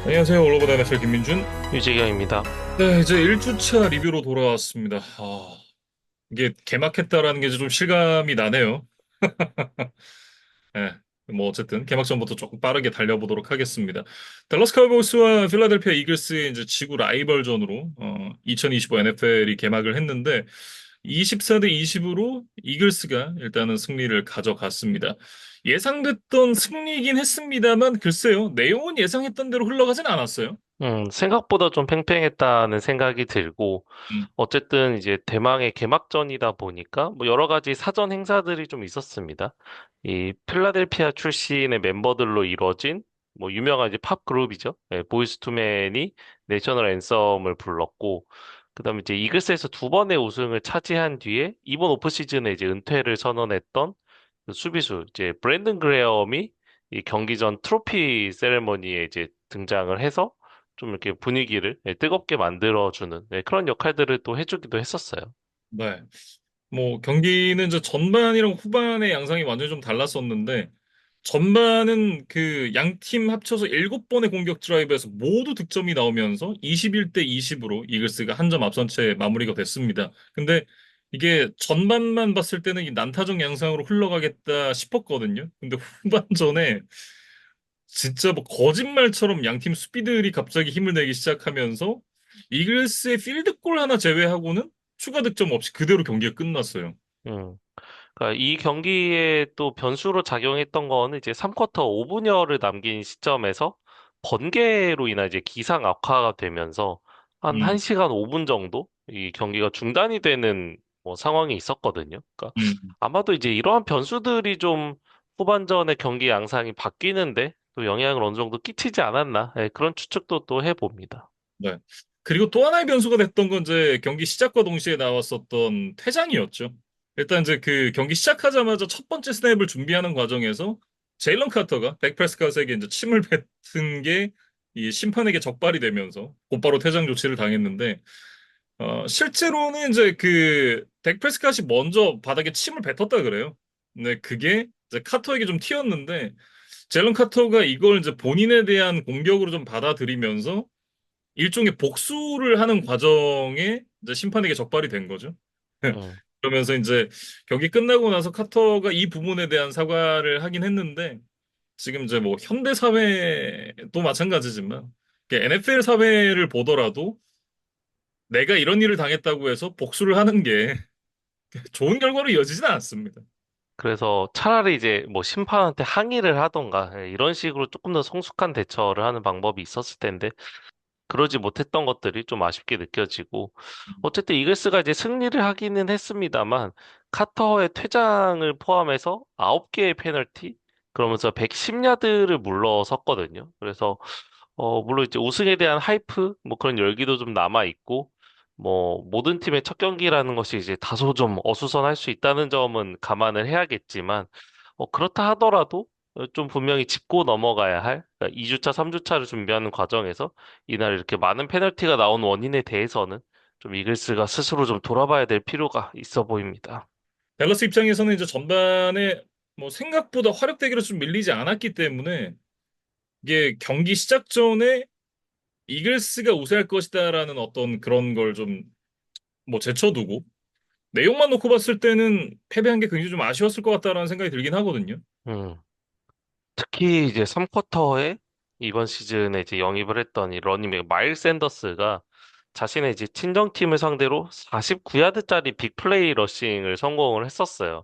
안녕하세요. 올로보다 NFL 김민준. 유재경입니다. 네, 이제 1주차 리뷰로 돌아왔습니다. 이게 개막했다라는 게 좀 실감이 나네요. 네, 뭐 어쨌든 개막전부터 조금 빠르게 달려보도록 하겠습니다. 댈러스 카우보이스와 필라델피아 이글스의 이제 지구 라이벌전으로 2025 NFL이 개막을 했는데 24대 20으로 이글스가 일단은 승리를 가져갔습니다. 예상됐던 승리이긴 했습니다만 글쎄요. 내용은 예상했던 대로 흘러가진 않았어요. 생각보다 좀 팽팽했다는 생각이 들고, 음, 어쨌든 이제 대망의 개막전이다 보니까 뭐 여러 가지 사전 행사들이 좀 있었습니다. 이 필라델피아 출신의 멤버들로 이루어진 뭐 유명한 이제 팝 그룹이죠. 예, 보이스 투맨이 내셔널 앤썸을 불렀고, 그다음에 이제 이글스에서 두 번의 우승을 차지한 뒤에 이번 오프 시즌에 이제 은퇴를 선언했던 그 수비수 이제 브랜든 그레엄이 이 경기 전 트로피 세레머니에 이제 등장을 해서 좀 이렇게 분위기를 뜨겁게 만들어주는 그런 역할들을 또 해주기도 했었어요. 네. 뭐 경기는 이제 전반이랑 후반의 양상이 완전히 좀 달랐었는데 전반은 그 양 팀 합쳐서 7번의 공격 드라이브에서 모두 득점이 나오면서 21대 20으로 이글스가 한 점 앞선 채 마무리가 됐습니다. 근데 이게 전반만 봤을 때는 이 난타전 양상으로 흘러가겠다 싶었거든요. 근데 후반전에 진짜 뭐 거짓말처럼 양 팀 수비들이 갑자기 힘을 내기 시작하면서 이글스의 필드골 하나 제외하고는 추가 득점 없이 그대로 경기가 끝났어요. 음. 그러니까 이 경기에 또 변수로 작용했던 거는 이제 3쿼터 5분여를 남긴 시점에서 번개로 인한 이제 기상 악화가 되면서 한 음, 1시간 5분 정도 이 경기가 중단이 되는 뭐 상황이 있었거든요. 그러니까 음, 아마도 이제 이러한 변수들이 좀 후반전의 경기 양상이 바뀌는데 또 영향을 어느 정도 끼치지 않았나 그런 추측도 또 해봅니다. 네. 그리고 또 하나의 변수가 됐던 건 이제 경기 시작과 동시에 나왔었던 퇴장이었죠. 일단 이제 그 경기 시작하자마자 첫 번째 스냅을 준비하는 과정에서 제일런 카터가 백 프레스캇에게 이제 침을 뱉은 게 이 심판에게 적발이 되면서 곧바로 퇴장 조치를 당했는데 실제로는 이제 그 프레스캇이 먼저 바닥에 침을 뱉었다 그래요. 근데 그게 이제 카터에게 좀 튀었는데 제일런 카터가 이걸 이제 본인에 대한 공격으로 좀 받아들이면서 일종의 복수를 하는 과정에 이제 심판에게 적발이 된 거죠. 음. 그러면서 이제 경기 끝나고 나서 카터가 이 부분에 대한 사과를 하긴 했는데 지금 이제 뭐 현대 사회도 마찬가지지만 NFL 사회를 보더라도 내가 이런 일을 당했다고 해서 복수를 하는 게 좋은 결과로 이어지진 않습니다. 그래서 차라리 이제 뭐 심판한테 항의를 하던가 이런 식으로 조금 더 성숙한 대처를 하는 방법이 있었을 텐데 그러지 못했던 것들이 좀 아쉽게 느껴지고 어쨌든 이글스가 이제 승리를 하기는 했습니다만 카터의 퇴장을 포함해서 9개의 페널티 그러면서 110야드를 물러섰거든요. 그래서 물론 이제 우승에 대한 하이프, 뭐 그런 열기도 좀 남아 있고, 뭐 모든 팀의 첫 경기라는 것이 이제 다소 좀 어수선할 수 있다는 점은 감안을 해야겠지만, 그렇다 하더라도 좀 분명히 짚고 넘어가야 할, 그러니까 2주차, 3주차를 준비하는 과정에서 이날 이렇게 많은 페널티가 나온 원인에 대해서는 좀 이글스가 스스로 좀 돌아봐야 될 필요가 있어 보입니다. 댈러스 입장에서는 이제 전반에 뭐 생각보다 화력대결에서 좀 밀리지 않았기 때문에 이게 경기 시작 전에 이글스가 우세할 것이다라는 어떤 그런 걸 좀 뭐 제쳐두고 내용만 놓고 봤을 때는 패배한 게 굉장히 좀 아쉬웠을 것 같다라는 생각이 들긴 하거든요. 음. 특히 이제 3쿼터에 이번 시즌에 이제 영입을 했던 이 러닝백 마일 샌더스가 자신의 이제 친정팀을 상대로 49야드짜리 빅플레이 러싱을 성공을 했었어요.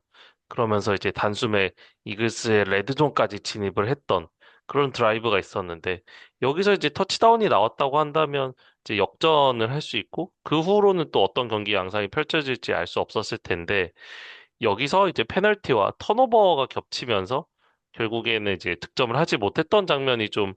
그러면서 이제 단숨에 이글스의 레드존까지 진입을 했던 그런 드라이브가 있었는데 여기서 이제 터치다운이 나왔다고 한다면 이제 역전을 할 수 있고 그 후로는 또 어떤 경기 양상이 펼쳐질지 알 수 없었을 텐데 여기서 이제 페널티와 턴오버가 겹치면서 결국에는 이제 득점을 하지 못했던 장면이 좀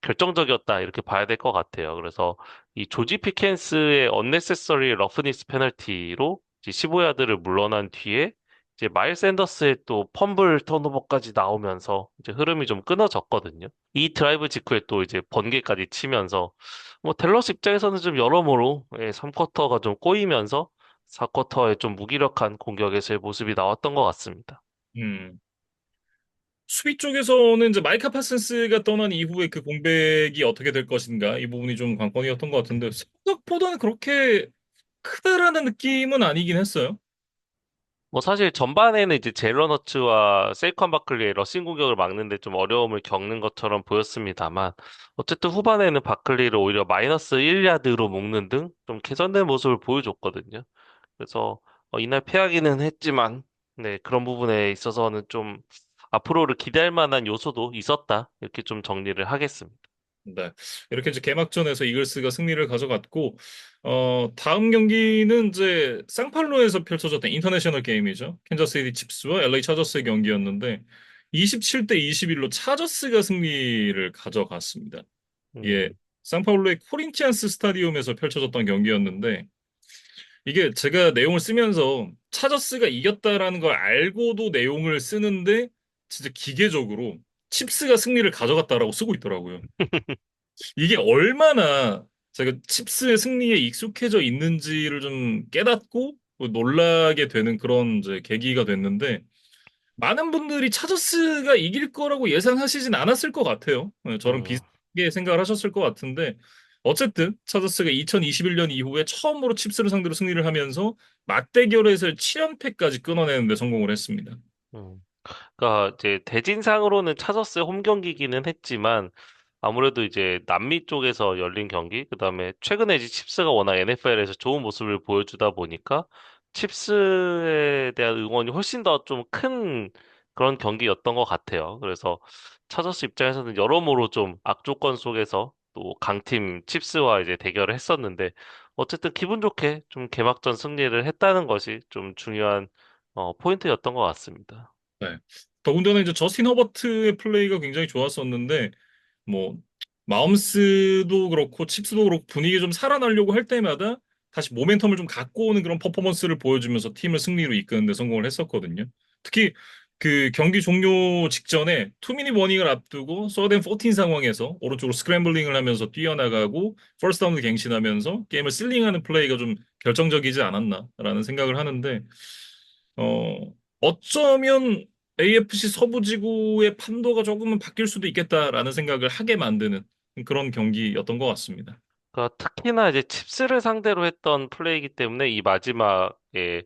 결정적이었다 이렇게 봐야 될 것 같아요. 그래서 이 조지 피켄스의 unnecessary roughness 페널티로 이제 15야드를 물러난 뒤에 이제 마일 샌더스의 또 펌블 턴오버까지 나오면서 이제 흐름이 좀 끊어졌거든요. 이 드라이브 직후에 또 이제 번개까지 치면서 뭐 댈러스 입장에서는 좀 여러모로 3쿼터가 좀 꼬이면서 4쿼터에 좀 무기력한 공격에서의 모습이 나왔던 것 같습니다. 음. 수비 쪽에서는 이제 마이카 파슨스가 떠난 이후에 그 공백이 어떻게 될 것인가 이 부분이 좀 관건이었던 것 같은데 생각보다는 그렇게 크다라는 느낌은 아니긴 했어요. 뭐 사실 전반에는 이제 제일런 허츠와 세이컨 바클리의 러싱 공격을 막는데 좀 어려움을 겪는 것처럼 보였습니다만 어쨌든 후반에는 바클리를 오히려 마이너스 1야드로 묶는 등 좀 개선된 모습을 보여줬거든요. 그래서 이날 패하기는 했지만 네, 그런 부분에 있어서는 좀 앞으로를 기대할 만한 요소도 있었다. 이렇게 좀 정리를 하겠습니다. 네. 이렇게 이제 개막전에서 이글스가 승리를 가져갔고, 다음 경기는 이제 상팔로에서 펼쳐졌던 인터내셔널 게임이죠. 캔자스시티 칩스와 LA 차저스의 경기였는데, 27대 21로 차저스가 승리를 가져갔습니다. 예. 음, 상파울루의 코린티안스 스타디움에서 펼쳐졌던 경기였는데, 이게 제가 내용을 쓰면서 차저스가 이겼다라는 걸 알고도 내용을 쓰는데, 진짜 기계적으로 칩스가 승리를 가져갔다라고 쓰고 있더라고요. 이게 얼마나 제가 칩스의 승리에 익숙해져 있는지를 좀 깨닫고 놀라게 되는 그런 이제 계기가 됐는데 많은 분들이 차저스가 이길 거라고 예상하시진 않았을 것 같아요. 저랑 음, 비슷하게 생각을 하셨을 것 같은데 어쨌든 차저스가 2021년 이후에 처음으로 칩스를 상대로 승리를 하면서 맞대결에서 7연패까지 끊어내는데 성공을 했습니다. 음. 그러니까 이제 대진상으로는 차저스 홈 경기기는 했지만 아무래도 이제 남미 쪽에서 열린 경기, 그다음에 최근에 이제 칩스가 워낙 NFL에서 좋은 모습을 보여주다 보니까 칩스에 대한 응원이 훨씬 더 좀 큰 그런 경기였던 것 같아요. 그래서 차저스 입장에서는 여러모로 좀 악조건 속에서 또 강팀 칩스와 이제 대결을 했었는데 어쨌든 기분 좋게 좀 개막전 승리를 했다는 것이 좀 중요한 포인트였던 것 같습니다. 네. 더군다나 이제 저스틴 허버트의 플레이가 굉장히 좋았었는데 뭐 마움스도 그렇고 칩스도 그렇고 분위기 좀 살아나려고 할 때마다 다시 모멘텀을 좀 갖고 오는 그런 퍼포먼스를 보여주면서 팀을 승리로 이끄는 데 성공을 했었거든요. 특히 그 경기 종료 직전에 투미닛 워닝을 앞두고 서든 14 상황에서 오른쪽으로 스크램블링을 하면서 뛰어나가고 퍼스트 다운을 갱신하면서 게임을 실링하는 플레이가 좀 결정적이지 않았나라는 생각을 하는데 어쩌면 AFC 서부지구의 판도가 조금은 바뀔 수도 있겠다라는 생각을 하게 만드는 그런 경기였던 것 같습니다. 그러니까 특히나 이제 칩스를 상대로 했던 플레이이기 때문에 이 마지막에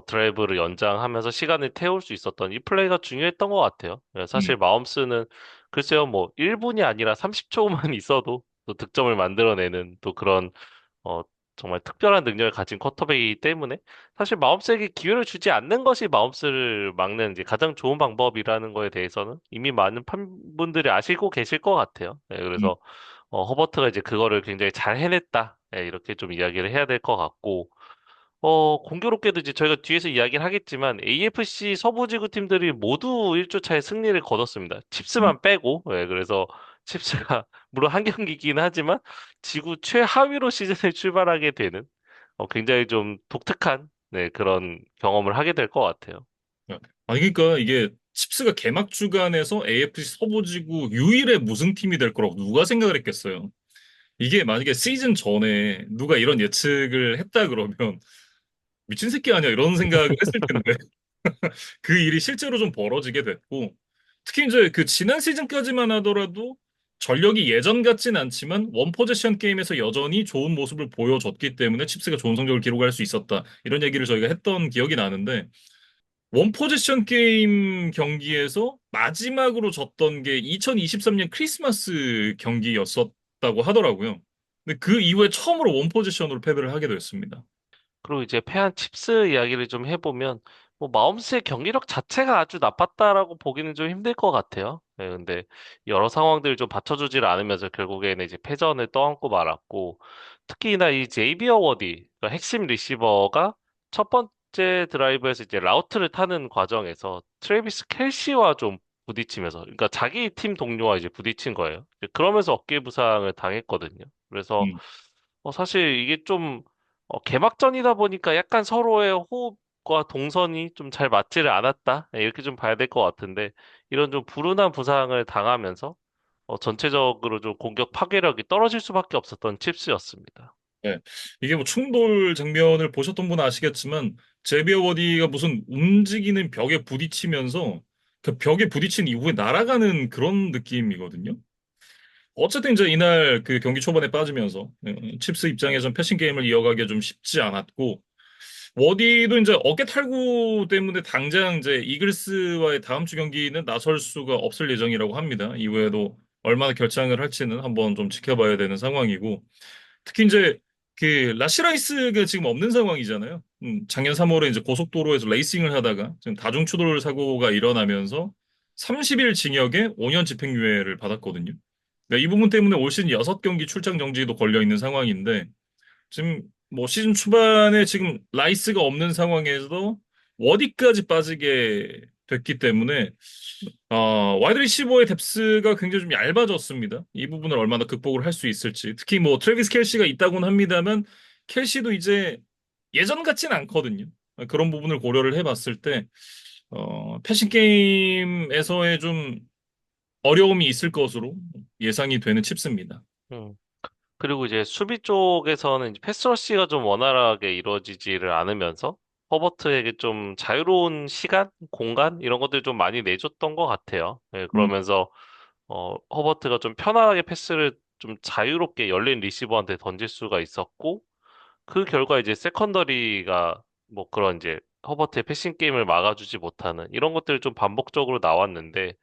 드라이브를 연장하면서 시간을 태울 수 있었던 이 플레이가 중요했던 것 같아요. 사실 음, 마홈스는 글쎄요 뭐 1분이 아니라 30초만 있어도 또 득점을 만들어내는 또 그런 어, 정말 특별한 능력을 가진 쿼터백이기 때문에 사실 마홈스에게 기회를 주지 않는 것이 마홈스를 막는 이제 가장 좋은 방법이라는 거에 대해서는 이미 많은 팬분들이 아시고 계실 것 같아요. 네, 음, 그래서 허버트가 이제 그거를 굉장히 잘 해냈다. 네, 이렇게 좀 이야기를 해야 될 것 같고 공교롭게도 이제 저희가 뒤에서 이야기를 하겠지만 AFC 서부지구 팀들이 모두 1조 차의 승리를 거뒀습니다. 음, 칩스만 빼고. 예, 그래서 칩스가 물론 한 경기이긴 하지만 지구 최하위로 시즌을 출발하게 되는 굉장히 좀 독특한 네, 그런 경험을 하게 될 것 같아요. 아니 그러니까 이게 칩스가 개막 주간에서 AFC 서부지구 유일의 무승팀이 될 거라고 누가 생각을 했겠어요. 이게 만약에 시즌 전에 누가 이런 예측을 했다 그러면 미친 새끼 아니야 이런 생각을 했을 텐데 그 일이 실제로 좀 벌어지게 됐고, 특히 이제 그 지난 시즌까지만 하더라도 전력이 예전 같진 않지만 원 포지션 게임에서 여전히 좋은 모습을 보여줬기 때문에 칩스가 좋은 성적을 기록할 수 있었다. 이런 얘기를 저희가 했던 기억이 나는데, 원 포지션 게임 경기에서 마지막으로 졌던 게 2023년 크리스마스 경기였었다고 하더라고요. 근데 그 이후에 처음으로 원 포지션으로 패배를 하게 됐습니다. 그리고 이제 패한 칩스 이야기를 좀 해보면 뭐 마홈스의 경기력 자체가 아주 나빴다라고 보기는 좀 힘들 것 같아요. 네, 근데 여러 상황들을 좀 받쳐주질 않으면서 결국에는 이제 패전을 떠안고 말았고 특히나 이 제이비어 워디 그러니까 핵심 리시버가 첫 번째 드라이브에서 이제 라우트를 타는 과정에서 트래비스 켈시와 좀 부딪히면서 그러니까 자기 팀 동료와 이제 부딪힌 거예요. 그러면서 어깨 부상을 당했거든요. 그래서 음. 사실 이게 좀 개막전이다 보니까 약간 서로의 호흡과 동선이 좀 잘 맞지를 않았다. 네, 이렇게 좀 봐야 될 것 같은데 이런 좀 불운한 부상을 당하면서 전체적으로 좀 공격 파괴력이 떨어질 수밖에 없었던 칩스였습니다. 네. 이게 뭐 충돌 장면을 보셨던 분은 아시겠지만 제비어 워디가 무슨 움직이는 벽에 부딪히면서 그 벽에 부딪힌 이후에 날아가는 그런 느낌이거든요. 어쨌든 이제 이날 그 경기 초반에 빠지면서 칩스 입장에선 패싱 게임을 이어가기가 좀 쉽지 않았고 워디도 이제 어깨 탈구 때문에 당장 이제 이글스와의 다음 주 경기는 나설 수가 없을 예정이라고 합니다. 이후에도 얼마나 결장을 할지는 한번 좀 지켜봐야 되는 상황이고 특히 이제 그 라시라이스가 지금 없는 상황이잖아요. 작년 3월에 이제 고속도로에서 레이싱을 하다가 지금 다중추돌 사고가 일어나면서 30일 징역에 5년 집행유예를 받았거든요. 그러니까 이 부분 때문에 올 시즌 6경기 출장 정지도 걸려 있는 상황인데 지금 뭐 시즌 초반에 지금 라이스가 없는 상황에서 워디까지 빠지게 됐기 때문에 와이드 리시버의 뎁스가 굉장히 좀 얇아졌습니다. 이 부분을 얼마나 극복을 할 수 있을지. 특히 뭐 트래비스 켈시가 있다고는 합니다만 켈시도 이제 예전 같진 않거든요. 그런 부분을 고려를 해봤을 때 패싱 게임에서의 좀 어려움이 있을 것으로 예상이 되는 칩스입니다. 음. 그리고 이제 수비 쪽에서는 이제 패스러시가 좀 원활하게 이루어지지를 않으면서 허버트에게 좀 자유로운 시간, 공간 이런 것들 좀 많이 내줬던 것 같아요. 예, 음, 그러면서 허버트가 좀 편안하게 패스를 좀 자유롭게 열린 리시버한테 던질 수가 있었고 그 결과 이제 세컨더리가 뭐 그런 이제 허버트의 패싱 게임을 막아주지 못하는 이런 것들이 좀 반복적으로 나왔는데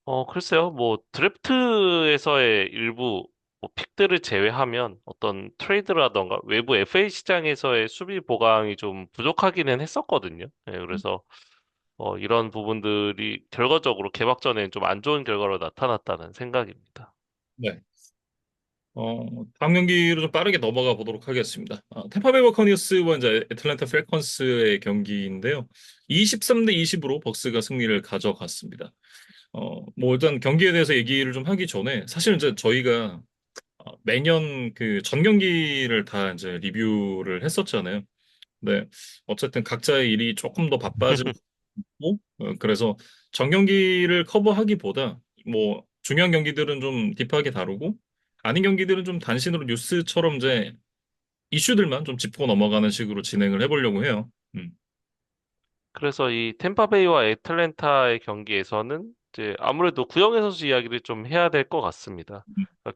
음, 글쎄요. 뭐 드래프트에서의 일부 뭐 픽들을 제외하면 어떤 트레이드라던가 외부 FA 시장에서의 수비 보강이 좀 부족하기는 했었거든요. 예, 그래서 이런 부분들이 결과적으로 개막전에 좀 안 좋은 결과로 나타났다는 생각입니다. 네. 다음 경기로 좀 빠르게 넘어가 보도록 하겠습니다. 템파베이 버커니어스와 이제 애틀랜타 펠컨스의 경기인데요. 23대 20으로 벅스가 승리를 가져갔습니다. 뭐 일단 경기에 대해서 얘기를 좀 하기 전에 사실 이제 저희가 매년 그 전 경기를 다 이제 리뷰를 했었잖아요. 네. 어쨌든 각자의 일이 조금 더 바빠지고 그래서 전 경기를 커버하기보다 뭐 중요한 경기들은 좀 딥하게 다루고 아닌 경기들은 좀 단신으로 뉴스처럼 이제 이슈들만 좀 짚고 넘어가는 식으로 진행을 해보려고 해요. 그래서 이 템파베이와 애틀랜타의 경기에서는 이제 아무래도 구영애 선수 이야기를 좀 해야 될 것 같습니다.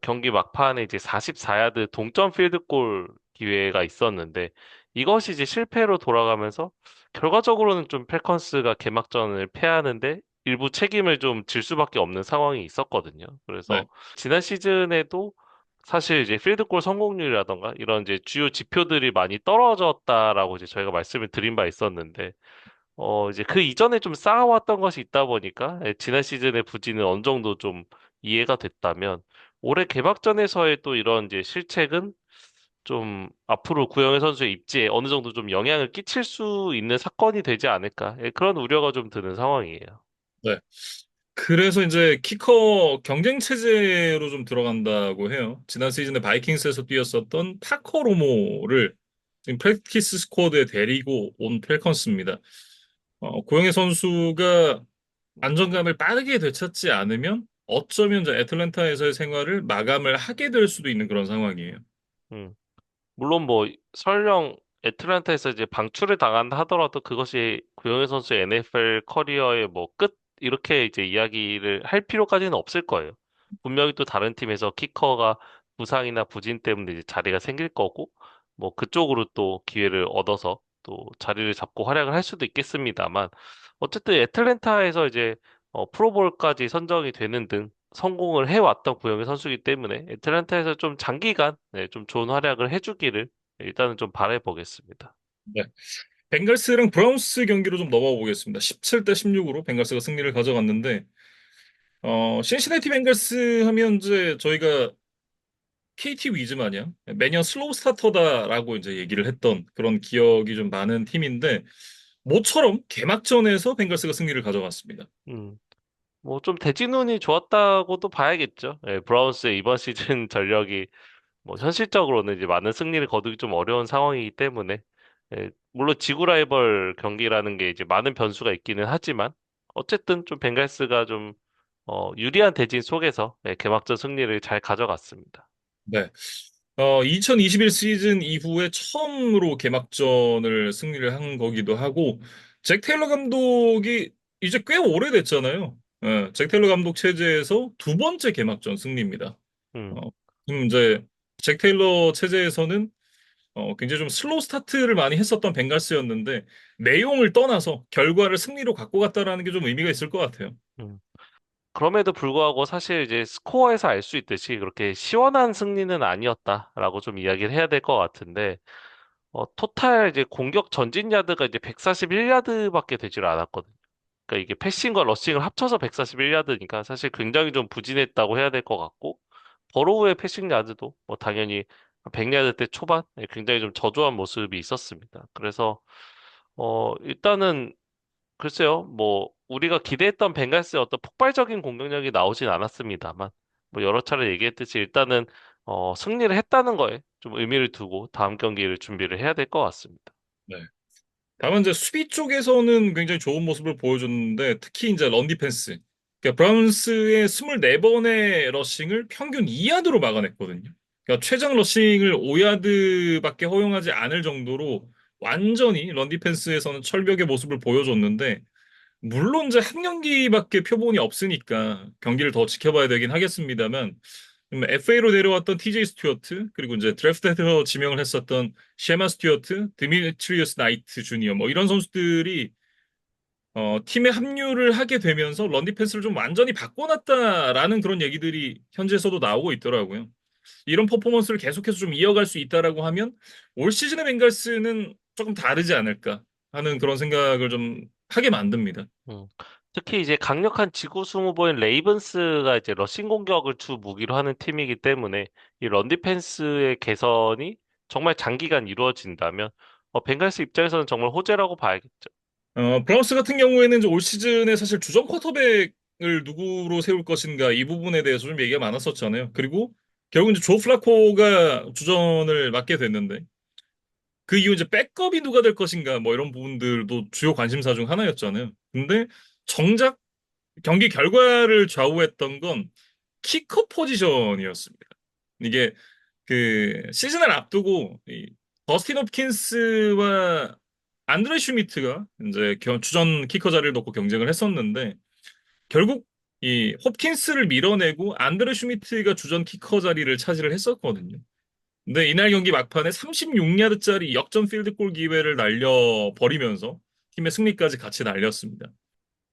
경기 막판에 이제 44야드 동점 필드골 기회가 있었는데 이것이 이제 실패로 돌아가면서 결과적으로는 좀 펠컨스가 개막전을 패하는데 일부 책임을 좀 질 수밖에 없는 상황이 있었거든요. 네. 그래서 지난 시즌에도 사실 이제 필드골 성공률이라던가 이런 이제 주요 지표들이 많이 떨어졌다라고 이제 저희가 말씀을 드린 바 있었는데 이제 그 이전에 좀 쌓아왔던 것이 있다 보니까 지난 시즌의 부진은 어느 정도 좀 이해가 됐다면 올해 개막전에서의 또 이런 이제 실책은 좀 앞으로 구영애 선수의 입지에 어느 정도 좀 영향을 끼칠 수 있는 사건이 되지 않을까 그런 우려가 좀 드는 상황이에요. 네. 그래서 이제 키커 경쟁 체제로 좀 들어간다고 해요. 지난 시즌에 바이킹스에서 뛰었었던 파커 로모를 지금 프랙티스 스쿼드에 데리고 온 펠컨스입니다. 고영애 선수가 안정감을 빠르게 되찾지 않으면 어쩌면 이제 애틀랜타에서의 생활을 마감을 하게 될 수도 있는 그런 상황이에요. 음. 물론 뭐 설령 애틀랜타에서 이제 방출을 당한다 하더라도 그것이 구영애 선수의 NFL 커리어의 뭐 끝 이렇게 이제 이야기를 할 필요까지는 없을 거예요. 분명히 또 다른 팀에서 키커가 부상이나 부진 때문에 이제 자리가 생길 거고 뭐 그쪽으로 또 기회를 얻어서 또 자리를 잡고 활약을 할 수도 있겠습니다만 어쨌든 애틀랜타에서 이제 프로볼까지 선정이 되는 등 성공을 해왔던 구영의 선수이기 때문에 애틀랜타에서 좀 장기간 좀 좋은 활약을 해주기를 일단은 좀 바라보겠습니다. 네. 벵갈스랑 브라운스 경기로 좀 넘어가 보겠습니다. 17대 16으로 벵갈스가 승리를 가져갔는데, 신시내티 벵갈스 하면 이제 저희가 KT 위즈 마냥 매년 슬로우 스타터다라고 이제 얘기를 했던 그런 기억이 좀 많은 팀인데, 모처럼 개막전에서 벵갈스가 승리를 가져갔습니다. 뭐 좀 대진운이 좋았다고도 봐야겠죠. 브라운스의 이번 시즌 전력이 뭐 현실적으로는 이제 많은 승리를 거두기 좀 어려운 상황이기 때문에 물론 지구 라이벌 경기라는 게 이제 많은 변수가 있기는 하지만 어쨌든 좀 벵갈스가 좀 유리한 대진 속에서 개막전 승리를 잘 가져갔습니다. 네. 2021 시즌 이후에 처음으로 개막전을 승리를 한 거기도 하고, 잭 테일러 감독이 이제 꽤 오래됐잖아요. 예, 잭 테일러 감독 체제에서 두 번째 개막전 승리입니다. 음, 어, 그럼 이제 잭 테일러 체제에서는 굉장히 좀 슬로우 스타트를 많이 했었던 벵갈스였는데 내용을 떠나서 결과를 승리로 갖고 갔다라는 게 좀 의미가 있을 것 같아요. 음. 그럼에도 불구하고 사실 이제 스코어에서 알 수 있듯이 그렇게 시원한 승리는 아니었다라고 좀 이야기를 해야 될 것 같은데, 토탈 이제 공격 전진 야드가 이제 141야드밖에 되질 않았거든요. 그러니까 이게 패싱과 러싱을 합쳐서 141야드니까 사실 굉장히 좀 부진했다고 해야 될 것 같고, 버로우의 패싱 야드도 뭐 당연히 100야드대 초반 굉장히 좀 저조한 모습이 있었습니다. 그래서 일단은 글쎄요, 뭐 우리가 기대했던 벵갈스의 어떤 폭발적인 공격력이 나오진 않았습니다만, 뭐 여러 차례 얘기했듯이 일단은 승리를 했다는 거에 좀 의미를 두고 다음 경기를 준비를 해야 될 것 같습니다. 네. 다만 이제 수비 쪽에서는 굉장히 좋은 모습을 보여줬는데 특히 이제 런 디펜스. 그러니까 브라운스의 24번의 러싱을 평균 2야드로 막아냈거든요. 그러니까 최장 러싱을 5야드밖에 허용하지 않을 정도로 완전히 런 디펜스에서는 철벽의 모습을 보여줬는데 물론 이제 한 경기밖에 표본이 없으니까 경기를 더 지켜봐야 되긴 하겠습니다만 FA로 내려왔던 TJ 스튜어트 그리고 이제 드래프트에서 지명을 했었던 셰마 스튜어트, 드미트리우스 나이트 주니어 뭐 이런 선수들이 팀에 합류를 하게 되면서 런 디펜스를 좀 완전히 바꿔놨다라는 그런 얘기들이 현지에서도 나오고 있더라고요. 이런 퍼포먼스를 계속해서 좀 이어갈 수 있다라고 하면 올 시즌의 벵갈스는 조금 다르지 않을까 하는 그런 생각을 좀 하게 만듭니다. 음. 특히 이제 강력한 지구승 후보인 레이븐스가 이제 러싱 공격을 주 무기로 하는 팀이기 때문에 이 런 디펜스의 개선이 정말 장기간 이루어진다면 벵갈스 입장에서는 정말 호재라고 봐야겠죠. 브라운스 같은 경우에는 이제 올 시즌에 사실 주전 쿼터백을 누구로 세울 것인가 이 부분에 대해서 좀 얘기가 많았었잖아요. 그리고 결국 이제 조 플라코가 주전을 맡게 됐는데 그 이후 이제 백업이 누가 될 것인가 뭐 이런 부분들도 주요 관심사 중 하나였잖아요. 근데 정작 경기 결과를 좌우했던 건 키커 포지션이었습니다. 이게 그 시즌을 앞두고 이 더스틴 홉킨스와 안드레 슈미트가 이제 주전 키커 자리를 놓고 경쟁을 했었는데 결국 이 홉킨스를 밀어내고 안드레 슈미트가 주전 키커 자리를 차지를 했었거든요. 근데 이날 경기 막판에 36야드짜리 역전 필드골 기회를 날려버리면서 팀의 승리까지 같이 날렸습니다.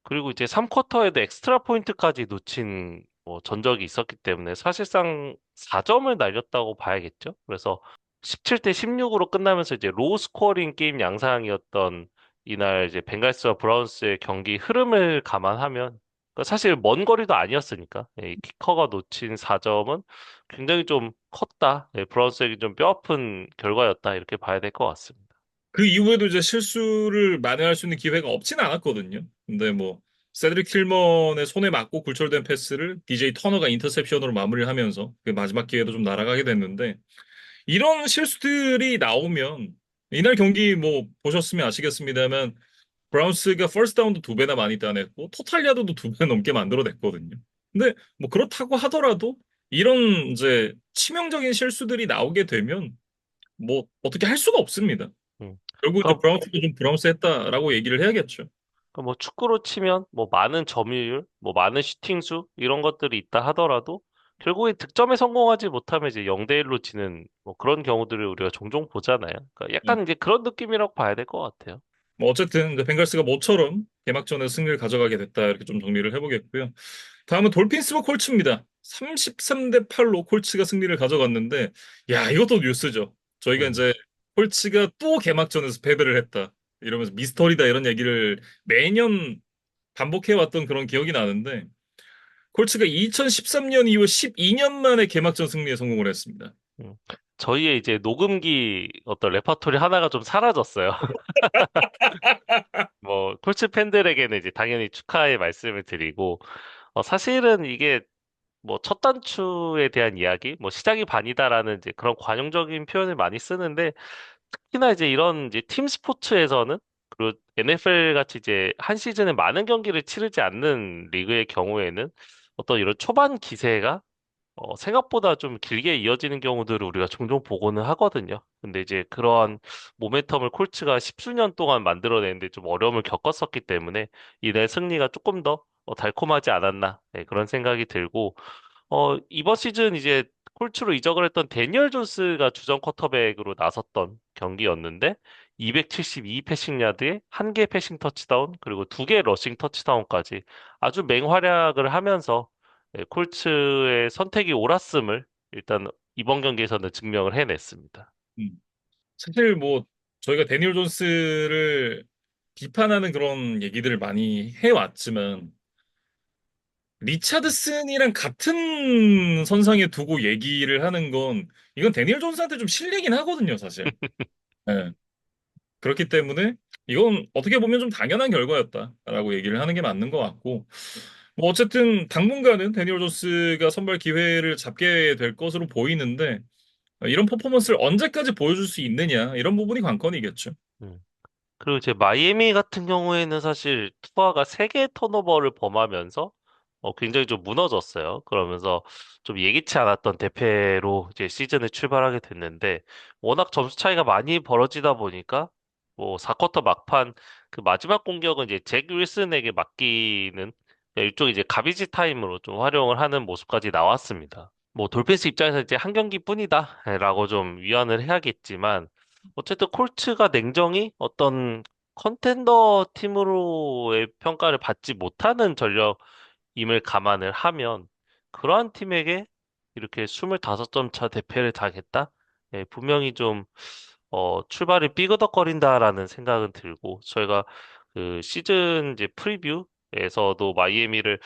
그리고 이제 3쿼터에도 엑스트라 포인트까지 놓친 뭐 전적이 있었기 때문에 사실상 4점을 날렸다고 봐야겠죠. 그래서 17대 16으로 끝나면서 이제 로우 스코어링 게임 양상이었던 이날 이제 벵갈스와 브라운스의 경기 흐름을 감안하면 그러니까 사실 먼 거리도 아니었으니까 이 키커가 놓친 4점은 굉장히 좀 컸다. 브라운스에게 좀 뼈아픈 결과였다. 이렇게 봐야 될 것 같습니다. 그 이후에도 이제 실수를 만회할 수 있는 기회가 없진 않았거든요. 근데 뭐 세드릭 킬먼의 손에 맞고 굴절된 패스를 DJ 터너가 인터셉션으로 마무리를 하면서 그 마지막 기회도 좀 날아가게 됐는데 이런 실수들이 나오면 이날 경기 뭐 보셨으면 아시겠습니다만 브라운스가 퍼스트 다운도 두 배나 많이 따냈고 토탈 야도도 두 배 넘게 만들어냈거든요. 근데 뭐 그렇다고 하더라도 이런 이제 치명적인 실수들이 나오게 되면 뭐 어떻게 할 수가 없습니다. 음. 결국 이제 그러니까 브라운스도 좀 브라운스 했다라고 얘기를 해야겠죠. 뭐 축구로 치면 뭐 많은 점유율, 뭐 많은 슈팅 수 이런 것들이 있다 하더라도 결국에 득점에 성공하지 못하면 이제 0대 1로 지는 뭐 그런 경우들을 우리가 종종 보잖아요. 그러니까 네. 약간 이제 그런 느낌이라고 봐야 될 것 같아요. 뭐 어쨌든 이제 벵갈스가 모처럼 개막전에 승리를 가져가게 됐다 이렇게 좀 정리를 해보겠고요. 다음은 돌핀스와 콜츠입니다. 33대 8로 콜츠가 승리를 가져갔는데 야 이것도 뉴스죠. 저희가 음. 이제 콜츠가 또 개막전에서 패배를 했다 이러면서 미스터리다 이런 얘기를 매년 반복해왔던 그런 기억이 나는데 콜츠가 2013년 이후 12년 만에 개막전 승리에 성공을 했습니다. 음. 저희의 이제 녹음기 어떤 레퍼토리 하나가 좀 사라졌어요. 뭐 콜츠 팬들에게는 이제 당연히 축하의 말씀을 드리고 사실은 이게 뭐 첫 단추에 대한 이야기, 뭐 시작이 반이다라는 이제 그런 관용적인 표현을 많이 쓰는데 특히나 이제 이런 이제 팀 스포츠에서는 그리고 NFL 같이 이제 한 시즌에 많은 경기를 치르지 않는 리그의 경우에는 어떤 이런 초반 기세가 생각보다 좀 길게 이어지는 경우들을 우리가 종종 보고는 하거든요. 근데 이제 그러한 모멘텀을 콜츠가 십수년 동안 만들어내는데 좀 어려움을 겪었었기 때문에 이내 승리가 조금 더 달콤하지 않았나, 네, 그런 생각이 들고, 이번 시즌 이제 콜츠로 이적을 했던 데니얼 존스가 주전 쿼터백으로 나섰던 경기였는데 272 패싱 야드에 1개 패싱 터치다운 그리고 2개 러싱 터치다운까지 아주 맹활약을 하면서 콜츠의 선택이 옳았음을 일단 이번 경기에서는 증명을 해냈습니다. 음. 사실 뭐 저희가 데니얼 존스를 비판하는 그런 얘기들을 많이 해왔지만 리차드슨이랑 같은 선상에 두고 얘기를 하는 건 이건 데니얼 존스한테 좀 실례긴 하거든요, 사실. 예. 그렇기 때문에 이건 어떻게 보면 좀 당연한 결과였다라고 얘기를 하는 게 맞는 것 같고 뭐 어쨌든 당분간은 데니얼 존스가 선발 기회를 잡게 될 것으로 보이는데 이런 퍼포먼스를 언제까지 보여줄 수 있느냐 이런 부분이 관건이겠죠. 음. 그리고 이제 마이애미 같은 경우에는 사실 투아가 3개의 턴오버를 범하면서 굉장히 좀 무너졌어요. 그러면서 좀 예기치 않았던 대패로 이제 시즌을 출발하게 됐는데 워낙 점수 차이가 많이 벌어지다 보니까 뭐 4쿼터 막판 그 마지막 공격은 이제 잭 윌슨에게 맡기는 일종의 이제 가비지 타임으로 좀 활용을 하는 모습까지 나왔습니다. 뭐 돌핀스 입장에서 이제 한 경기뿐이다라고 좀 위안을 해야겠지만 어쨌든 콜츠가 냉정히 어떤 컨텐더 팀으로의 평가를 받지 못하는 전력임을 감안을 하면 그러한 팀에게 이렇게 25점 차 대패를 당했다? 예, 분명히 좀 출발이 삐그덕거린다라는 생각은 들고 저희가 그 시즌 이제 프리뷰에서도 마이애미를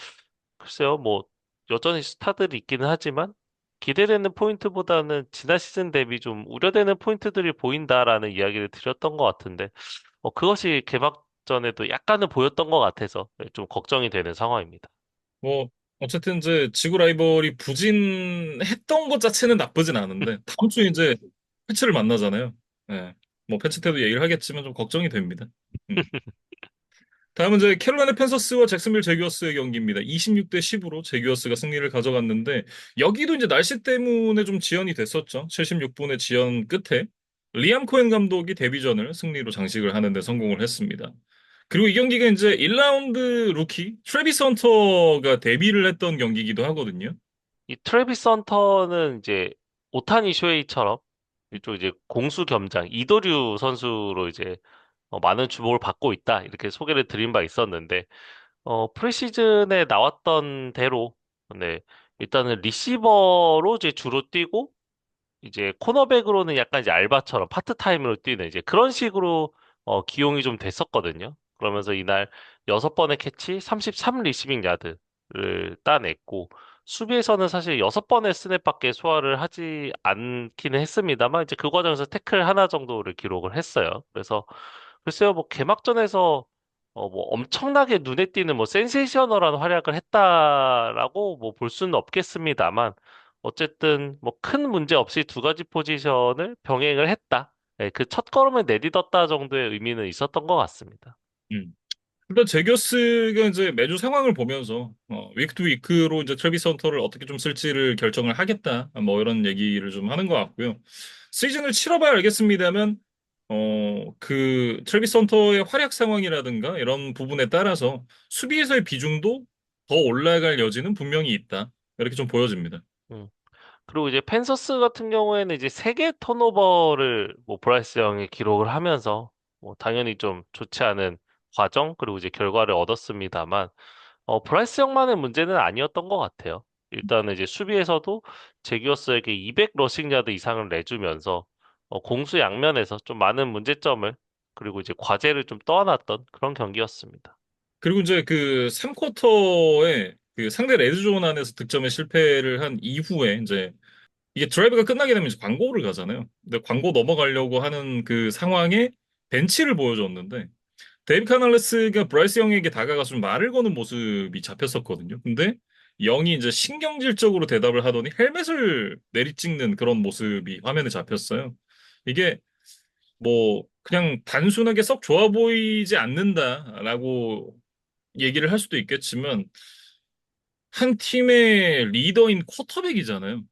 글쎄요, 뭐, 여전히 스타들이 있기는 하지만, 기대되는 포인트보다는 지난 시즌 대비 좀 우려되는 포인트들이 보인다라는 이야기를 드렸던 것 같은데, 그것이 개막전에도 약간은 보였던 것 같아서 좀 걱정이 되는 상황입니다. 뭐 어쨌든 이제 지구 라이벌이 부진했던 것 자체는 나쁘진 않은데 다음 주에 이제 패치를 만나잖아요. 예. 뭐 패치 때도 얘기를 하겠지만 좀 걱정이 됩니다. 음. 다음은 이제 캐롤라이나 팬서스와 잭슨빌 제규어스의 경기입니다. 26대 10으로 제규어스가 승리를 가져갔는데 여기도 이제 날씨 때문에 좀 지연이 됐었죠. 76분의 지연 끝에 리암 코엔 감독이 데뷔전을 승리로 장식을 하는 데 성공을 했습니다. 그리고 이 경기가 이제 1라운드 루키 트래비스 헌터가 데뷔를 했던 경기이기도 하거든요. 이 트래비스 헌터는 이제 오타니 쇼헤이처럼 이쪽 이제 공수 겸장 이도류 선수로 이제 많은 주목을 받고 있다 이렇게 소개를 드린 바 있었는데 프리시즌에 나왔던 대로, 네, 일단은 리시버로 이제 주로 뛰고, 이제 코너백으로는 약간 이제 알바처럼 파트타임으로 뛰는 이제 그런 식으로 기용이 좀 됐었거든요. 그러면서 이날 6번의 캐치, 33 리시빙 야드를 따냈고, 수비에서는 사실 6번의 스냅밖에 소화를 하지 않기는 했습니다만, 이제 그 과정에서 태클 하나 정도를 기록을 했어요. 그래서 글쎄요, 뭐 개막전에서 뭐 엄청나게 눈에 띄는 뭐 센세이셔널한 활약을 했다라고 뭐 볼 수는 없겠습니다만 어쨌든 뭐 큰 문제 없이 두 가지 포지션을 병행을 했다. 네, 그 첫걸음을 내딛었다 정도의 의미는 있었던 것 같습니다. 음. 일단 제규어스가 이제 매주 상황을 보면서 위크 투 위크로 이제 트래비스 헌터를 어떻게 좀 쓸지를 결정을 하겠다. 뭐 이런 얘기를 좀 하는 것 같고요. 시즌을 치러봐야 알겠습니다만 그 트래비스 헌터의 활약 상황이라든가 이런 부분에 따라서 수비에서의 비중도 더 올라갈 여지는 분명히 있다. 이렇게 좀 보여집니다. 음. 그리고 이제 펜서스 같은 경우에는 이제 3개 턴오버를 뭐 브라이스 영이 기록을 하면서 뭐 당연히 좀 좋지 않은 과정 그리고 이제 결과를 얻었습니다만 브라이스 형만의 문제는 아니었던 것 같아요. 일단은 이제 수비에서도 제기어스에게 200 러싱 야드 이상을 내주면서 공수 양면에서 좀 많은 문제점을 그리고 이제 과제를 좀 떠안았던 그런 경기였습니다. 그리고 이제 그 3쿼터에 그 상대 레드존 안에서 득점에 실패를 한 이후에 이제 이게 드라이브가 끝나게 되면 이제 광고를 가잖아요. 근데 광고 넘어가려고 하는 그 상황에 벤치를 보여줬는데 데이비 카날레스가 브라이스 영에게 다가가서 좀 말을 거는 모습이 잡혔었거든요. 근데 영이 이제 신경질적으로 대답을 하더니 헬멧을 내리찍는 그런 모습이 화면에 잡혔어요. 이게 뭐 그냥 단순하게 썩 좋아 보이지 않는다라고 얘기를 할 수도 있겠지만 한 팀의 리더인 쿼터백이잖아요.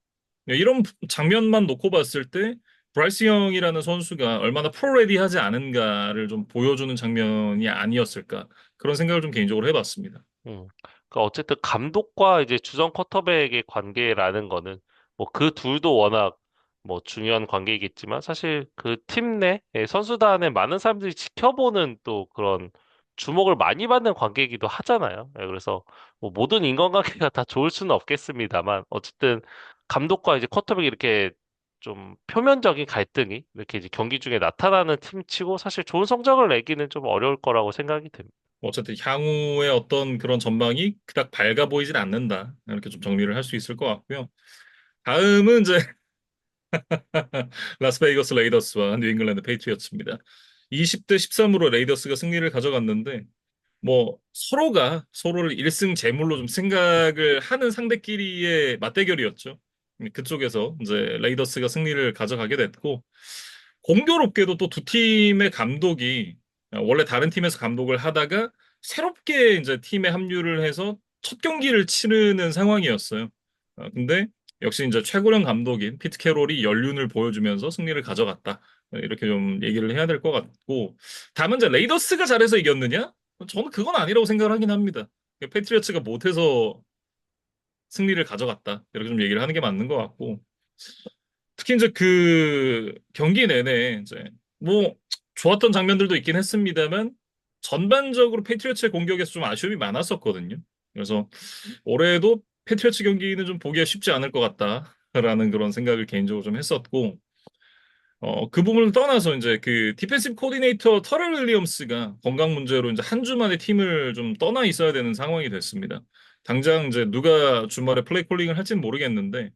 이런 장면만 놓고 봤을 때 브라이스 형이라는 선수가 얼마나 프로레디하지 않은가를 좀 보여주는 장면이 아니었을까 그런 생각을 좀 개인적으로 해봤습니다. 그러니까 어쨌든 감독과 이제 주전 쿼터백의 관계라는 거는 뭐 그 둘도 워낙 뭐 중요한 관계이겠지만 사실 그 팀 내 선수단의 많은 사람들이 지켜보는 또 그런 주목을 많이 받는 관계이기도 하잖아요. 그래서 뭐 모든 인간관계가 다 좋을 수는 없겠습니다만 어쨌든 감독과 이제 쿼터백이 이렇게 좀 표면적인 갈등이 이렇게 이제 경기 중에 나타나는 팀치고 사실 좋은 성적을 내기는 좀 어려울 거라고 생각이 됩니다. 어쨌든 향후의 어떤 그런 전망이 그닥 밝아 보이진 않는다. 이렇게 좀 정리를 할 수 있을 것 같고요. 다음은 이제 라스베이거스 레이더스와 뉴 잉글랜드 페이트리어츠입니다. 20대 13으로 레이더스가 승리를 가져갔는데 뭐 서로가 서로를 1승 제물로 좀 생각을 하는 상대끼리의 맞대결이었죠. 그쪽에서 이제 레이더스가 승리를 가져가게 됐고 공교롭게도 또 두 팀의 감독이 원래 다른 팀에서 감독을 하다가 새롭게 이제 팀에 합류를 해서 첫 경기를 치르는 상황이었어요. 근데 역시 이제 최고령 감독인 피트 캐롤이 연륜을 보여주면서 승리를 가져갔다. 이렇게 좀 얘기를 해야 될 것 같고 다만 이제 레이더스가 잘해서 이겼느냐? 저는 그건 아니라고 생각을 하긴 합니다. 패트리어츠가 못해서 승리를 가져갔다. 이렇게 좀 얘기를 하는 게 맞는 것 같고 특히 이제 그 경기 내내 이제 뭐 좋았던 장면들도 있긴 했습니다만 전반적으로 패트리어츠의 공격에서 좀 아쉬움이 많았었거든요. 그래서 올해도 패트리어츠 경기는 좀 보기가 쉽지 않을 것 같다라는 그런 생각을 개인적으로 좀 했었고 그 부분을 떠나서 이제 그 디펜시브 코디네이터 터럴 윌리엄스가 건강 문제로 이제 한 주 만에 팀을 좀 떠나 있어야 되는 상황이 됐습니다. 당장 이제 누가 주말에 플레이 콜링을 할지는 모르겠는데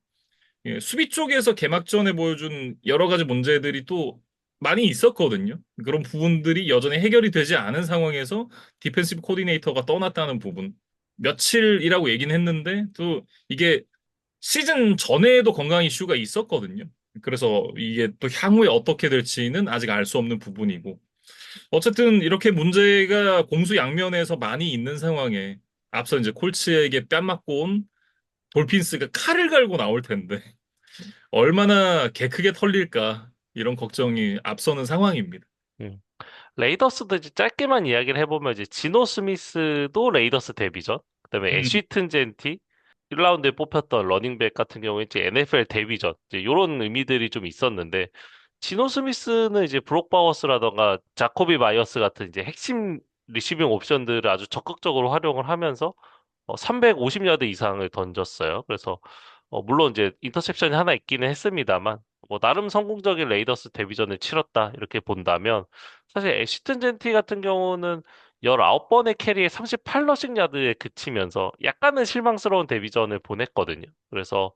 수비 쪽에서 개막전에 보여준 여러 가지 문제들이 또 많이 있었거든요. 그런 부분들이 여전히 해결이 되지 않은 상황에서 디펜시브 코디네이터가 떠났다는 부분. 며칠이라고 얘기는 했는데 또 이게 시즌 전에도 건강 이슈가 있었거든요. 그래서 이게 또 향후에 어떻게 될지는 아직 알 수 없는 부분이고. 어쨌든 이렇게 문제가 공수양면에서 많이 있는 상황에 앞서 이제 콜츠에게 뺨 맞고 온 돌핀스가 칼을 갈고 나올 텐데 얼마나 개 크게 털릴까 이런 걱정이 앞서는 상황입니다. 음. 레이더스도 이제 짧게만 이야기를 해보면 이제 지노 스미스도 레이더스 데뷔전, 그다음에 음, 애쉬튼 젠티 1라운드에 뽑혔던 러닝백 같은 경우에 이제 NFL 데뷔전 이제 이런 의미들이 좀 있었는데 지노 스미스는 이제 브록 바워스라던가 자코비 마이어스 같은 이제 핵심 리시빙 옵션들을 아주 적극적으로 활용을 하면서 350야드 이상을 던졌어요. 그래서 물론 이제 인터셉션이 하나 있기는 했습니다만 뭐 나름 성공적인 레이더스 데뷔전을 치렀다 이렇게 본다면 사실 애쉬튼 젠티 같은 경우는 19번의 캐리에 38러싱 야드에 그치면서 약간은 실망스러운 데뷔전을 보냈거든요. 그래서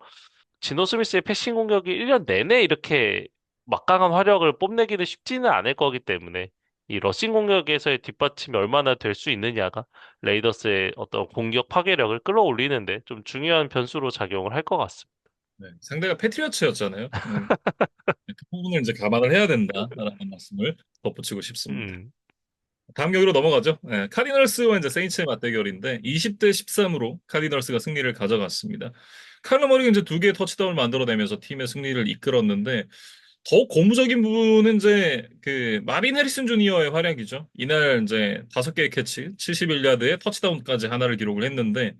지노 스미스의 패싱 공격이 1년 내내 이렇게 막강한 화력을 뽐내기는 쉽지는 않을 거기 때문에 이 러싱 공격에서의 뒷받침이 얼마나 될 수 있느냐가 레이더스의 어떤 공격 파괴력을 끌어올리는데 좀 중요한 변수로 작용을 할 것 같습니다. 네, 상대가 패트리어츠였잖아요. 그 부분을 이제 감안을 해야 된다라는 말씀을 덧붙이고 싶습니다. 음, 다음 경기로 넘어가죠. 네, 카디널스와 이제 세인츠의 맞대결인데 20대 13으로 카디널스가 승리를 가져갔습니다. 칼러 머리가 이제 두 개의 터치다운을 만들어내면서 팀의 승리를 이끌었는데 더 고무적인 부분은 이제 그 마빈 해리슨 주니어의 활약이죠. 이날 이제 5개의 캐치, 71야드에 터치다운까지 하나를 기록을 했는데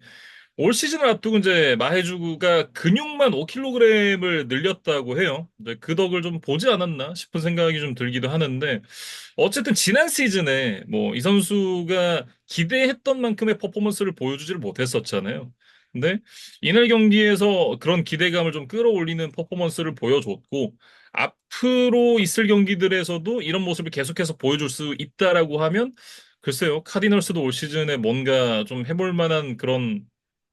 올 시즌을 앞두고 이제 마해주구가 근육만 5kg을 늘렸다고 해요. 이제 그 덕을 좀 보지 않았나 싶은 생각이 좀 들기도 하는데 어쨌든 지난 시즌에 뭐 이 선수가 기대했던 만큼의 퍼포먼스를 보여주지를 못했었잖아요. 근데 이날 경기에서 그런 기대감을 좀 끌어올리는 퍼포먼스를 보여줬고 앞으로 있을 경기들에서도 이런 모습을 계속해서 보여줄 수 있다라고 하면 글쎄요, 카디널스도 올 시즌에 뭔가 좀 해볼 만한 그런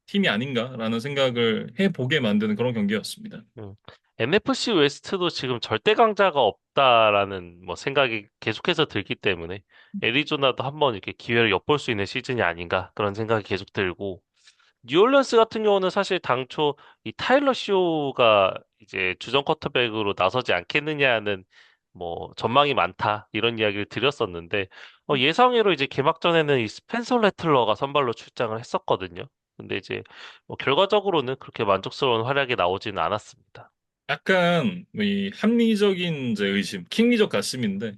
팀이 아닌가라는 생각을 해보게 만드는 그런 경기였습니다. 음. NFC 웨스트도 지금 절대 강자가 없다라는 뭐 생각이 계속해서 들기 때문에 애리조나도 한번 이렇게 기회를 엿볼 수 있는 시즌이 아닌가 그런 생각이 계속 들고 뉴올리언스 같은 경우는 사실 당초 이 타일러 쇼가 이제 주전 쿼터백으로 나서지 않겠느냐는 뭐 전망이 많다 이런 이야기를 드렸었는데 예상외로 이제 개막전에는 이 스펜서 레틀러가 선발로 출장을 했었거든요. 근데 이제 뭐 결과적으로는 그렇게 만족스러운 활약이 나오지는 않았습니다. 약간 이 합리적인 이제 의심, 킹리적 가심인데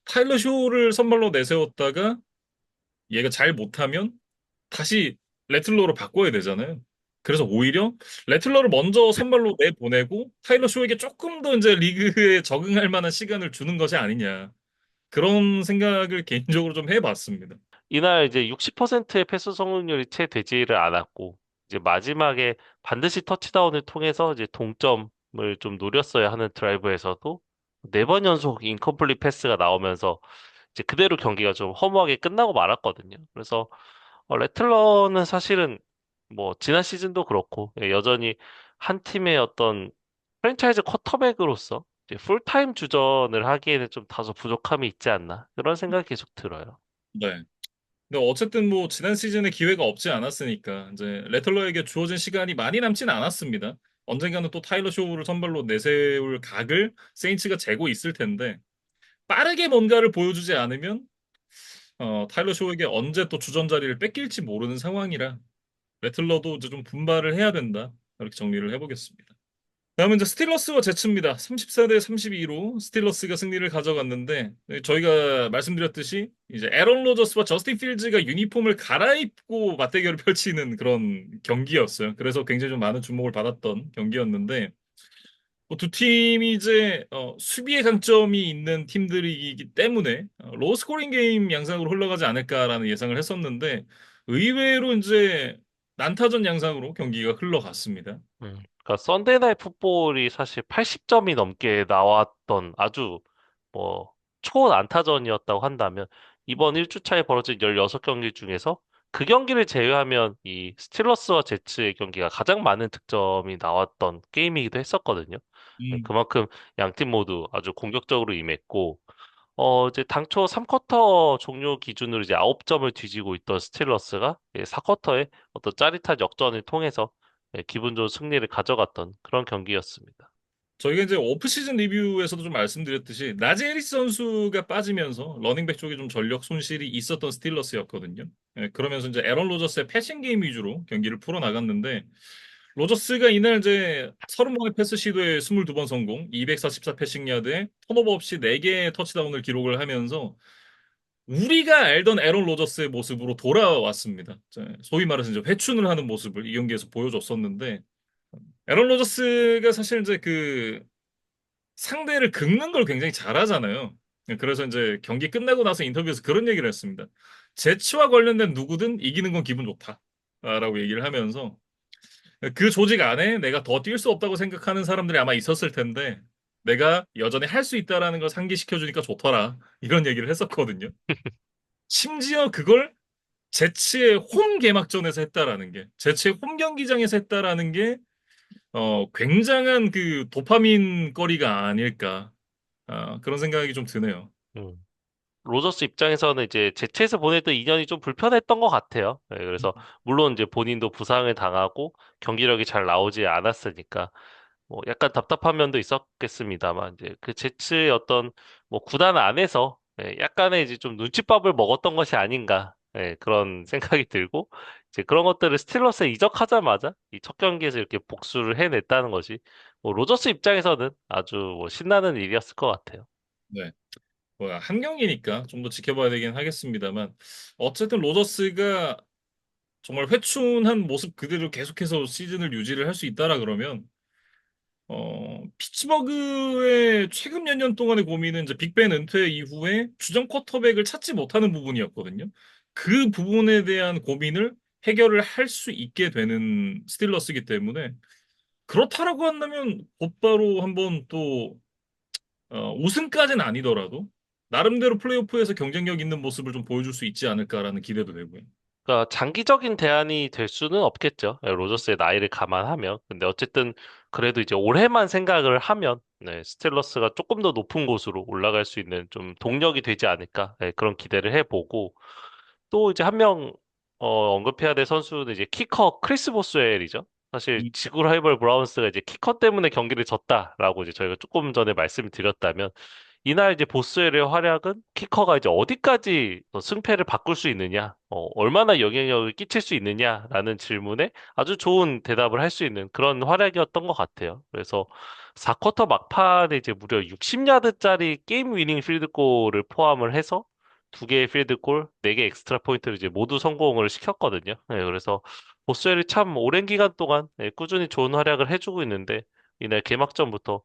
타일러 쇼를 선발로 내세웠다가 얘가 잘 못하면 다시 레틀러로 바꿔야 되잖아요. 그래서 오히려 레틀러를 먼저 선발로 내보내고 타일러 쇼에게 조금 더 이제 리그에 적응할 만한 시간을 주는 것이 아니냐. 그런 생각을 개인적으로 좀 해봤습니다. 이날 이제 60%의 패스 성공률이 채 되지를 않았고, 이제 마지막에 반드시 터치다운을 통해서 이제 동점을 좀 노렸어야 하는 드라이브에서도 4번 연속 인컴플릿 패스가 나오면서 이제 그대로 경기가 좀 허무하게 끝나고 말았거든요. 그래서 레틀러는 사실은 뭐 지난 시즌도 그렇고 여전히 한 팀의 어떤 프랜차이즈 쿼터백으로서 이제 풀타임 주전을 하기에는 좀 다소 부족함이 있지 않나 그런 생각이 계속 들어요. 네. 근데 어쨌든 뭐 지난 시즌에 기회가 없지 않았으니까 이제 레틀러에게 주어진 시간이 많이 남진 않았습니다. 언젠가는 또 타일러 쇼를 선발로 내세울 각을 세인츠가 재고 있을 텐데 빠르게 뭔가를 보여주지 않으면 타일러 쇼에게 언제 또 주전 자리를 뺏길지 모르는 상황이라 레틀러도 이제 좀 분발을 해야 된다. 이렇게 정리를 해보겠습니다. 다음은 이제 스틸러스와 제츠입니다. 34대 32로 스틸러스가 승리를 가져갔는데 저희가 말씀드렸듯이 이제 애런 로저스와 저스틴 필즈가 유니폼을 갈아입고 맞대결을 펼치는 그런 경기였어요. 그래서 굉장히 좀 많은 주목을 받았던 경기였는데 뭐두 팀이 이제 수비의 강점이 있는 팀들이기 때문에 로스코링 게임 양상으로 흘러가지 않을까라는 예상을 했었는데 의외로 이제 난타전 양상으로 경기가 흘러갔습니다. 그러니까 썬데이 나잇 풋볼이 사실 80점이 넘게 나왔던 아주 뭐 초난타전이었다고 한다면 이번 1주차에 벌어진 16경기 중에서 그 경기를 제외하면 이 스틸러스와 제츠의 경기가 가장 많은 득점이 나왔던 게임이기도 했었거든요. 음. 그만큼 양 팀 모두 아주 공격적으로 임했고 이제 당초 3쿼터 종료 기준으로 이제 9점을 뒤지고 있던 스틸러스가 4쿼터에 어떤 짜릿한 역전을 통해서 기분 좋은 승리를 가져갔던 그런 경기였습니다. 저희가 이제 오프시즌 리뷰에서도 좀 말씀드렸듯이 나지 해리스 선수가 빠지면서 러닝백 쪽에 좀 전력 손실이 있었던 스틸러스였거든요. 그러면서 이제 에런 로저스의 패싱 게임 위주로 경기를 풀어나갔는데 로저스가 이날 이제 30번의 패스 시도에 22번 성공, 244 패싱 야드에 턴오버 없이 4개의 터치다운을 기록을 하면서 우리가 알던 에런 로저스의 모습으로 돌아왔습니다. 소위 말해서 이제 회춘을 하는 모습을 이 경기에서 보여줬었는데 에런 로저스가 사실 이제 그 상대를 긁는 걸 굉장히 잘하잖아요. 그래서 이제 경기 끝나고 나서 인터뷰에서 그런 얘기를 했습니다. 제치와 관련된 누구든 이기는 건 기분 좋다. 라고 얘기를 하면서 그 조직 안에 내가 더 뛸 수 없다고 생각하는 사람들이 아마 있었을 텐데 내가 여전히 할 수 있다라는 걸 상기시켜 주니까 좋더라. 이런 얘기를 했었거든요. 심지어 그걸 제치의 홈 개막전에서 했다라는 게 제치의 홈 경기장에서 했다라는 게 굉장한 그 도파민 거리가 아닐까. 그런 생각이 좀 드네요. 음. 로저스 입장에서는 이제 제치에서 보냈던 2년이 좀 불편했던 것 같아요. 그래서 물론 이제 본인도 부상을 당하고 경기력이 잘 나오지 않았으니까 뭐 약간 답답한 면도 있었겠습니다만 이제 그 제츠의 어떤 뭐 구단 안에서 약간의 이제 좀 눈칫밥을 먹었던 것이 아닌가 그런 생각이 들고 이제 그런 것들을 스틸러스에 이적하자마자 이 첫 경기에서 이렇게 복수를 해냈다는 것이 뭐 로저스 입장에서는 아주 뭐 신나는 일이었을 것 같아요. 네. 뭐야, 한 경기니까 좀 더 지켜봐야 되긴 하겠습니다만 어쨌든 로저스가 정말 회춘한 모습 그대로 계속해서 시즌을 유지를 할 수 있다라 그러면 피츠버그의 최근 몇 년 동안의 고민은 이제 빅벤 은퇴 이후에 주전 쿼터백을 찾지 못하는 부분이었거든요. 그 부분에 대한 고민을 해결을 할 수 있게 되는 스틸러스이기 때문에 그렇다라고 한다면 곧바로 한번 또 우승까지는 아니더라도 나름대로 플레이오프에서 경쟁력 있는 모습을 좀 보여줄 수 있지 않을까라는 기대도 되고요. 그러니까 장기적인 대안이 될 수는 없겠죠. 로저스의 나이를 감안하면. 근데 어쨌든 그래도 이제 올해만 생각을 하면 스틸러스가 조금 더 높은 곳으로 올라갈 수 있는 좀 동력이 되지 않을까 그런 기대를 해보고 또 이제 한 명 언급해야 될 선수는 이제 키커 크리스 보스웰이죠. 사실 음, 지구 라이벌 브라운스가 이제 키커 때문에 경기를 졌다라고 이제 저희가 조금 전에 말씀을 드렸다면 이날 이제 보스웰의 활약은 키커가 이제 어디까지 승패를 바꿀 수 있느냐, 얼마나 영향력을 끼칠 수 있느냐라는 질문에 아주 좋은 대답을 할 수 있는 그런 활약이었던 것 같아요. 그래서 4쿼터 막판에 이제 무려 60야드짜리 게임 위닝 필드골을 포함을 해서 두 개의 필드골, 네 개 엑스트라 포인트를 이제 모두 성공을 시켰거든요. 네, 그래서 보스웰이 참 오랜 기간 동안 꾸준히 좋은 활약을 해주고 있는데 이날 개막전부터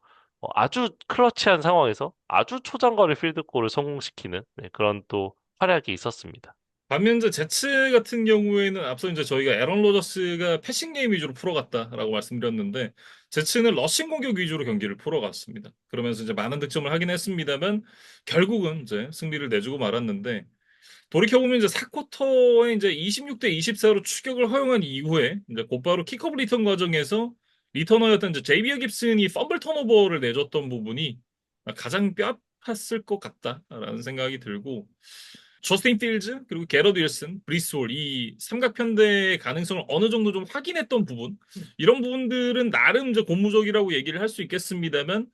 아주 클러치한 상황에서 아주 초장거리 필드골을 성공시키는 그런 또 활약이 있었습니다. 반면 이제 제츠 같은 경우에는 앞서 이제 저희가 에런 로저스가 패싱 게임 위주로 풀어갔다라고 말씀드렸는데 제츠는 러싱 공격 위주로 경기를 풀어갔습니다. 그러면서 이제 많은 득점을 하긴 했습니다만 결국은 이제 승리를 내주고 말았는데 돌이켜보면 이제 4쿼터에 이제 26대 24로 추격을 허용한 이후에 이제 곧바로 킥오프 리턴 과정에서 리터너였던 이제 제이비어 깁슨이 펌블 턴오버를 내줬던 부분이 가장 뼈 아팠을 것 같다라는 생각이 들고 저스틴 필즈 그리고 게러드 윌슨, 브리스홀 이 삼각편대의 가능성을 어느 정도 좀 확인했던 부분 이런 부분들은 나름 이제 고무적이라고 얘기를 할 수 있겠습니다만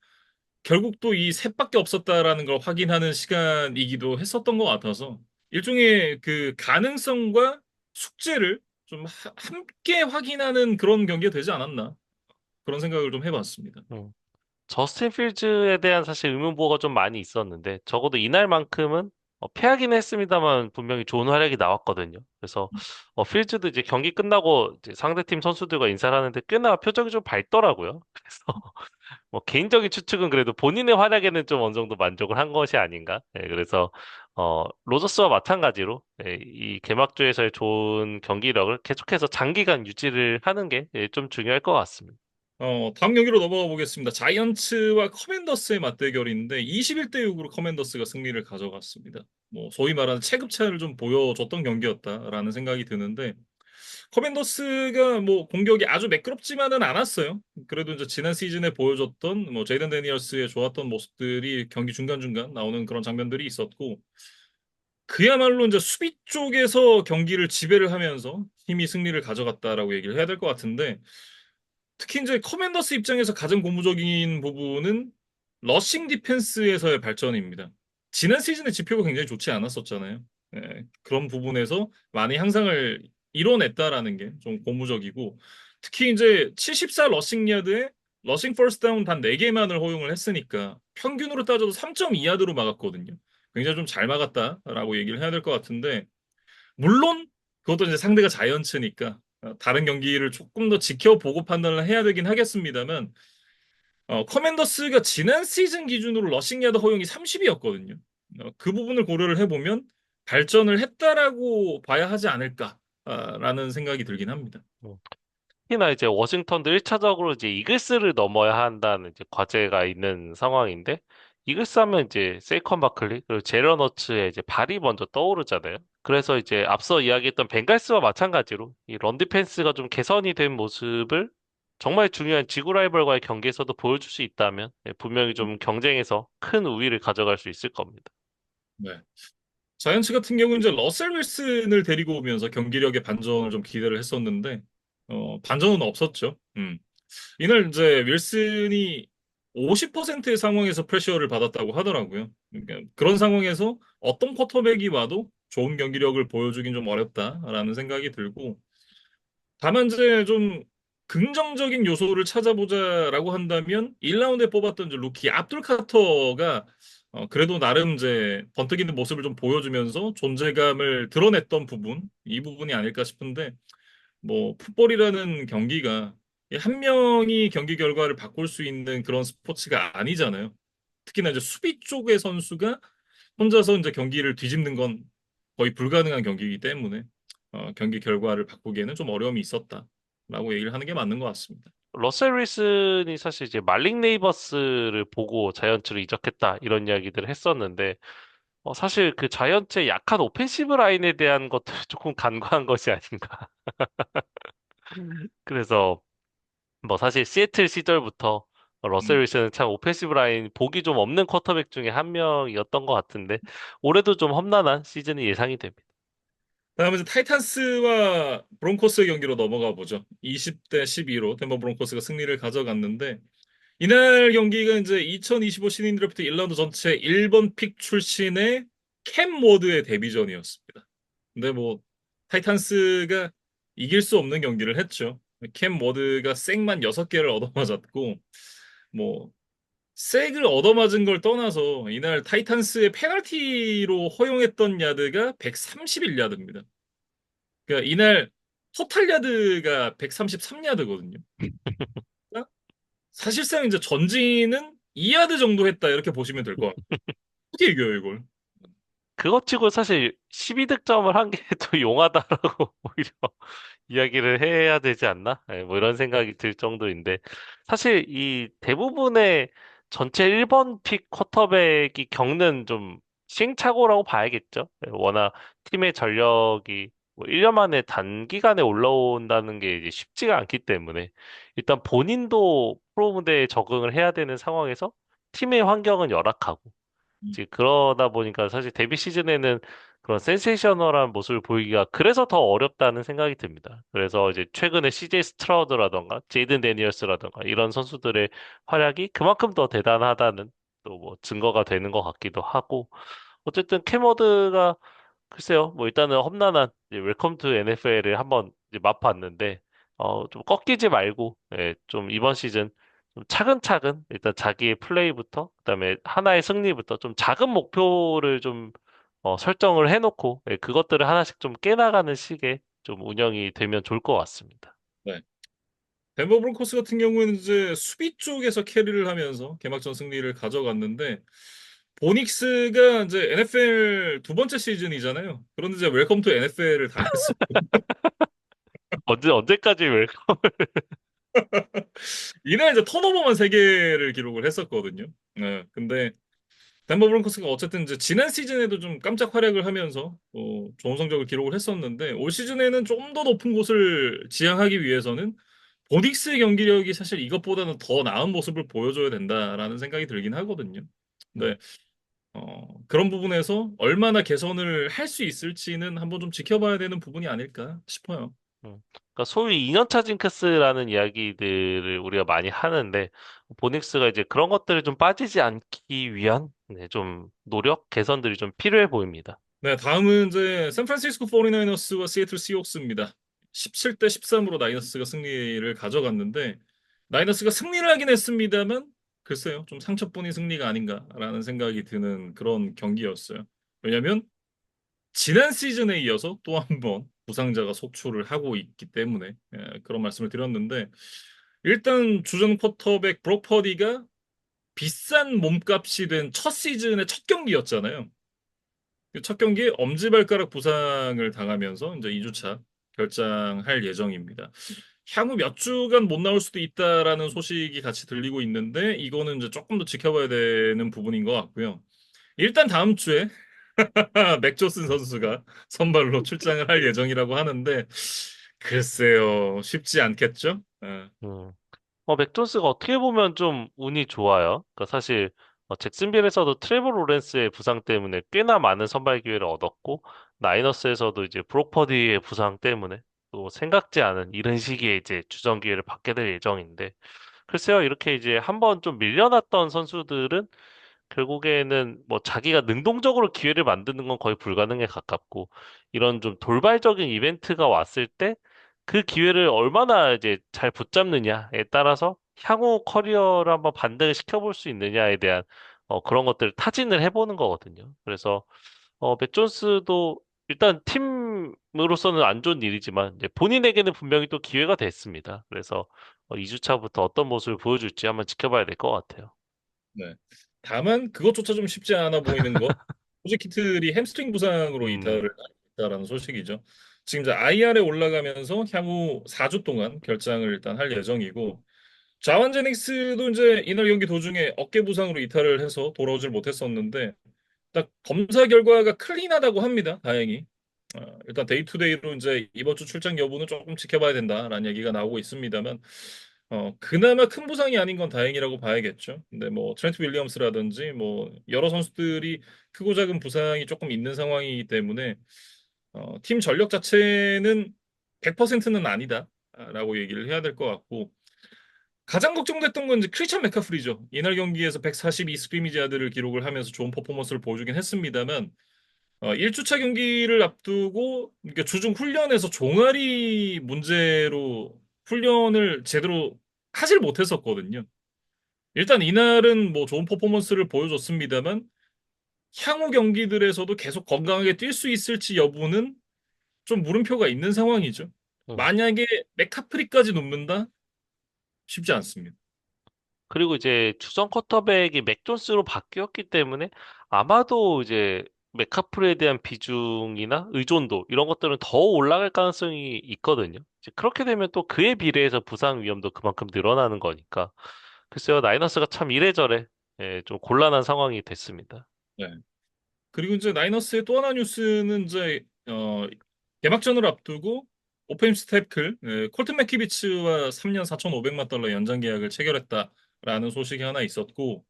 결국 또 이 셋밖에 없었다라는 걸 확인하는 시간이기도 했었던 것 같아서 일종의 그 가능성과 숙제를 좀 함께 확인하는 그런 경기가 되지 않았나 그런 생각을 좀 해봤습니다. 음. 저스틴 필즈에 대한 사실 의문부호가 좀 많이 있었는데 적어도 이날만큼은 패하긴 했습니다만 분명히 좋은 활약이 나왔거든요. 그래서 필즈도 이제 경기 끝나고 이제 상대팀 선수들과 인사를 하는데 꽤나 표정이 좀 밝더라고요. 그래서 뭐 개인적인 추측은 그래도 본인의 활약에는 좀 어느 정도 만족을 한 것이 아닌가. 그래서 로저스와 마찬가지로 이 개막주에서의 좋은 경기력을 계속해서 장기간 유지를 하는 게 좀 중요할 것 같습니다. 다음 경기로 넘어가 보겠습니다. 자이언츠와 커맨더스의 맞대결인데 21대 6으로 커맨더스가 승리를 가져갔습니다. 뭐 소위 말하는 체급차를 좀 보여줬던 경기였다라는 생각이 드는데 커맨더스가 뭐 공격이 아주 매끄럽지만은 않았어요. 그래도 이제 지난 시즌에 보여줬던 뭐 제이든 데니얼스의 좋았던 모습들이 경기 중간중간 나오는 그런 장면들이 있었고 그야말로 이제 수비 쪽에서 경기를 지배를 하면서 팀이 승리를 가져갔다라고 얘기를 해야 될 것 같은데 특히 이제 커맨더스 입장에서 가장 고무적인 부분은 러싱 디펜스에서의 발전입니다. 지난 시즌의 지표가 굉장히 좋지 않았었잖아요. 그런 부분에서 많이 향상을 이뤄냈다라는 게 좀 고무적이고 특히 이제 74 러싱 야드에 러싱 퍼스트 다운 단 4개만을 허용을 했으니까 평균으로 따져도 3.2야드로 막았거든요. 굉장히 좀 잘 막았다라고 얘기를 해야 될 것 같은데 물론 그것도 이제 상대가 자이언츠니까 다른 경기를 조금 더 지켜보고 판단을 해야 되긴 하겠습니다만 커맨더스가 지난 시즌 기준으로 러싱 야드 허용이 30이었거든요. 그 부분을 고려를 해보면 발전을 했다라고 봐야 하지 않을까라는 생각이 들긴 합니다. 음. 특히나 이제 워싱턴도 1차적으로 이제 이글스를 넘어야 한다는 이제 과제가 있는 상황인데 이글스 하면 이제 세이컨 바클리 그리고 제런 허츠의 이제 발이 먼저 떠오르잖아요. 그래서 이제 앞서 이야기했던 벵갈스와 마찬가지로 이 런 디펜스가 좀 개선이 된 모습을 정말 중요한 지구 라이벌과의 경기에서도 보여줄 수 있다면 분명히 좀 경쟁에서 큰 우위를 가져갈 수 있을 겁니다. 네. 자이언츠 같은 경우는 이제 러셀 윌슨을 데리고 오면서 경기력의 반전을 좀 기대를 했었는데 반전은 없었죠. 이날 이제 윌슨이 50%의 상황에서 프레셔를 받았다고 하더라고요. 그러니까 그런 상황에서 어떤 쿼터백이 와도 좋은 경기력을 보여주긴 좀 어렵다라는 생각이 들고 다만 이제 좀 긍정적인 요소를 찾아보자라고 한다면 1라운드에 뽑았던 이제 루키 압둘 카터가 그래도 나름 이제 번뜩이는 모습을 좀 보여주면서 존재감을 드러냈던 부분 이 부분이 아닐까 싶은데 뭐 풋볼이라는 경기가 한 명이 경기 결과를 바꿀 수 있는 그런 스포츠가 아니잖아요. 특히나 이제 수비 쪽의 선수가 혼자서 이제 경기를 뒤집는 건 거의 불가능한 경기이기 때문에 경기 결과를 바꾸기에는 좀 어려움이 있었다라고 얘기를 하는 게 맞는 것 같습니다. 러셀 윌슨이 사실 이제 말릭 네이버스를 보고 자이언츠로 이적했다 이런 이야기들을 했었는데 사실 그 자이언츠의 약한 오펜시브 라인에 대한 것들 조금 간과한 것이 아닌가. 그래서 뭐 사실 시애틀 시절부터 러셀 음. 윌슨은 참 오펜시브 라인 보기 좀 없는 쿼터백 중에 한 명이었던 것 같은데 올해도 좀 험난한 시즌이 예상이 됩니다. 다음에 이제 타이탄스와 브론코스의 경기로 넘어가 보죠. 20대 12로 덴버 브론코스가 승리를 가져갔는데 이날 경기가 이제 2025 신인 드래프트 1라운드 전체 1번 픽 출신의 캠 워드의 데뷔전이었습니다. 근데 뭐 타이탄스가 이길 수 없는 경기를 했죠. 캠 워드가 생만 6개를 얻어맞았고 뭐 색을 얻어맞은 걸 떠나서 이날 타이탄스의 페널티로 허용했던 야드가 131야드입니다. 그러니까 이날 토탈 야드가 133야드거든요. 사실상 이제 전진은 2야드 정도 했다 이렇게 보시면 될 것 같아요. 어떻게 이겨요 이걸? 그것 치고 사실 12득점을 한 게 더 용하다라고 오히려 이야기를 해야 되지 않나? 예, 뭐 이런 생각이 들 정도인데 사실 이 대부분의 전체 1번 픽 쿼터백이 겪는 좀 시행착오라고 봐야겠죠. 예, 워낙 팀의 전력이 뭐 1년 만에 단기간에 올라온다는 게 이제 쉽지가 않기 때문에 일단 본인도 프로 무대에 적응을 해야 되는 상황에서 팀의 환경은 열악하고 이제 그러다 보니까 사실 데뷔 시즌에는 그런 센세이셔널한 모습을 보이기가 그래서 더 어렵다는 생각이 듭니다. 그래서 이제 최근에 CJ 스트라우드라던가 제이든 데니얼스라던가 이런 선수들의 활약이 그만큼 더 대단하다는 또 뭐 증거가 되는 것 같기도 하고 어쨌든 캐머드가 글쎄요 뭐 일단은 험난한 이제 웰컴 투 NFL을 한번 이제 맛봤는데 좀 꺾이지 말고 예, 좀 이번 시즌 좀 차근차근 일단 자기의 플레이부터 그다음에 하나의 승리부터 좀 작은 목표를 좀 설정을 해놓고 예, 그것들을 하나씩 좀 깨나가는 식의 좀 운영이 되면 좋을 것 같습니다. 네. 덴버 브론코스 같은 경우에는 이제 수비 쪽에서 캐리를 하면서 개막전 승리를 가져갔는데 보닉스가 이제 NFL 두 번째 시즌이잖아요. 그런데 이제 웰컴 투 NFL을 당했어요. 언제까지 웰컴? 이날 이제 턴오버만 3개를 기록을 했었거든요. 네. 근데 덴버 브론코스가 어쨌든 이제 지난 시즌에도 좀 깜짝 활약을 하면서 좋은 성적을 기록을 했었는데 올 시즌에는 좀 더 높은 곳을 지향하기 위해서는 보닉스의 경기력이 사실 이것보다는 더 나은 모습을 보여줘야 된다라는 생각이 들긴 하거든요. 근데 그런 부분에서 얼마나 개선을 할 수 있을지는 한번 좀 지켜봐야 되는 부분이 아닐까 싶어요. 그러니까 소위 2년차 징크스라는 이야기들을 우리가 많이 하는데 보닉스가 이제 그런 것들을 좀 빠지지 않기 위한 네, 좀 노력, 개선들이 좀 필요해 보입니다. 네, 다음은 이제 샌프란시스코 49어스와 시애틀 시옥스입니다. 17대 13으로 나이너스가 승리를 가져갔는데 나이너스가 승리를 하긴 했습니다만 글쎄요. 좀 상처뿐인 승리가 아닌가라는 생각이 드는 그런 경기였어요. 왜냐면 지난 시즌에 이어서 또 한 번 부상자가 속출을 하고 있기 때문에 그런 말씀을 드렸는데 일단 주전 쿼터백 브록 퍼디가 비싼 몸값이 된 첫 시즌의 첫 경기였잖아요. 첫 경기에 엄지발가락 부상을 당하면서 이제 2주차 결장할 예정입니다. 향후 몇 주간 못 나올 수도 있다라는 소식이 같이 들리고 있는데 이거는 이제 조금 더 지켜봐야 되는 부분인 것 같고요. 일단 다음 주에 맥조슨 선수가 선발로 출장을 할 예정이라고 하는데 글쎄요 쉽지 않겠죠? 음. 맥존스가 어떻게 보면 좀 운이 좋아요. 그러니까 사실 잭슨빌에서도 트레버 로렌스의 부상 때문에 꽤나 많은 선발 기회를 얻었고 나이너스에서도 이제 브록 퍼디의 부상 때문에 또 생각지 않은 이른 시기에 이제 주전 기회를 받게 될 예정인데 글쎄요 이렇게 이제 한번 좀 밀려났던 선수들은 결국에는 뭐 자기가 능동적으로 기회를 만드는 건 거의 불가능에 가깝고 이런 좀 돌발적인 이벤트가 왔을 때 그 기회를 얼마나 이제 잘 붙잡느냐에 따라서 향후 커리어를 한번 반등을 시켜볼 수 있느냐에 대한 그런 것들을 타진을 해보는 거거든요. 그래서 맥 존스도 일단 팀으로서는 안 좋은 일이지만 이제 본인에게는 분명히 또 기회가 됐습니다. 그래서 2주차부터 어떤 모습을 보여줄지 한번 지켜봐야 될 것 같아요. 네. 다만 그것조차 좀 쉽지 않아 보이는 것. 조지 키틀이 햄스트링 부상으로 음, 이탈을 했다라는 소식이죠. 지금 이제 IR에 올라가면서 향후 4주 동안 결장을 일단 할 예정이고 자완 제닉스도 이제 이날 경기 도중에 어깨 부상으로 이탈을 해서 돌아오질 못했었는데 딱 검사 결과가 클린하다고 합니다. 다행히. 일단 데이투데이로 이제 이번 주 출장 여부는 조금 지켜봐야 된다라는 얘기가 나오고 있습니다만 그나마 큰 부상이 아닌 건 다행이라고 봐야겠죠. 근데 뭐 트렌트 윌리엄스라든지 뭐 여러 선수들이 크고 작은 부상이 조금 있는 상황이기 때문에 팀 전력 자체는 100%는 아니다라고 얘기를 해야 될 것 같고 가장 걱정됐던 건 이제 크리스찬 맥카프리죠. 이날 경기에서 142 스크리미지 야드를 기록을 하면서 좋은 퍼포먼스를 보여주긴 했습니다만 1주차 경기를 앞두고 그러니까 주중 훈련에서 종아리 문제로 훈련을 제대로 하질 못했었거든요. 일단 이날은 뭐 좋은 퍼포먼스를 보여줬습니다만 향후 경기들에서도 계속 건강하게 뛸 수 있을지 여부는 좀 물음표가 있는 상황이죠. 음. 만약에 맥카프리까지 눕는다? 쉽지 않습니다. 그리고 이제 주전 쿼터백이 맥 존스로 바뀌었기 때문에 아마도 이제 맥카프리에 대한 비중이나 의존도 이런 것들은 더 올라갈 가능성이 있거든요. 이제 그렇게 되면 또 그에 비례해서 부상 위험도 그만큼 늘어나는 거니까. 글쎄요, 나이너스가 참 이래저래 좀 곤란한 상황이 됐습니다. 네. 그리고 이제 나이너스의 또 하나 뉴스는 이제 개막전을 앞두고 오펜스 태클 콜튼 맥키비츠와 3년 4,500만 달러 연장 계약을 체결했다라는 소식이 하나 있었고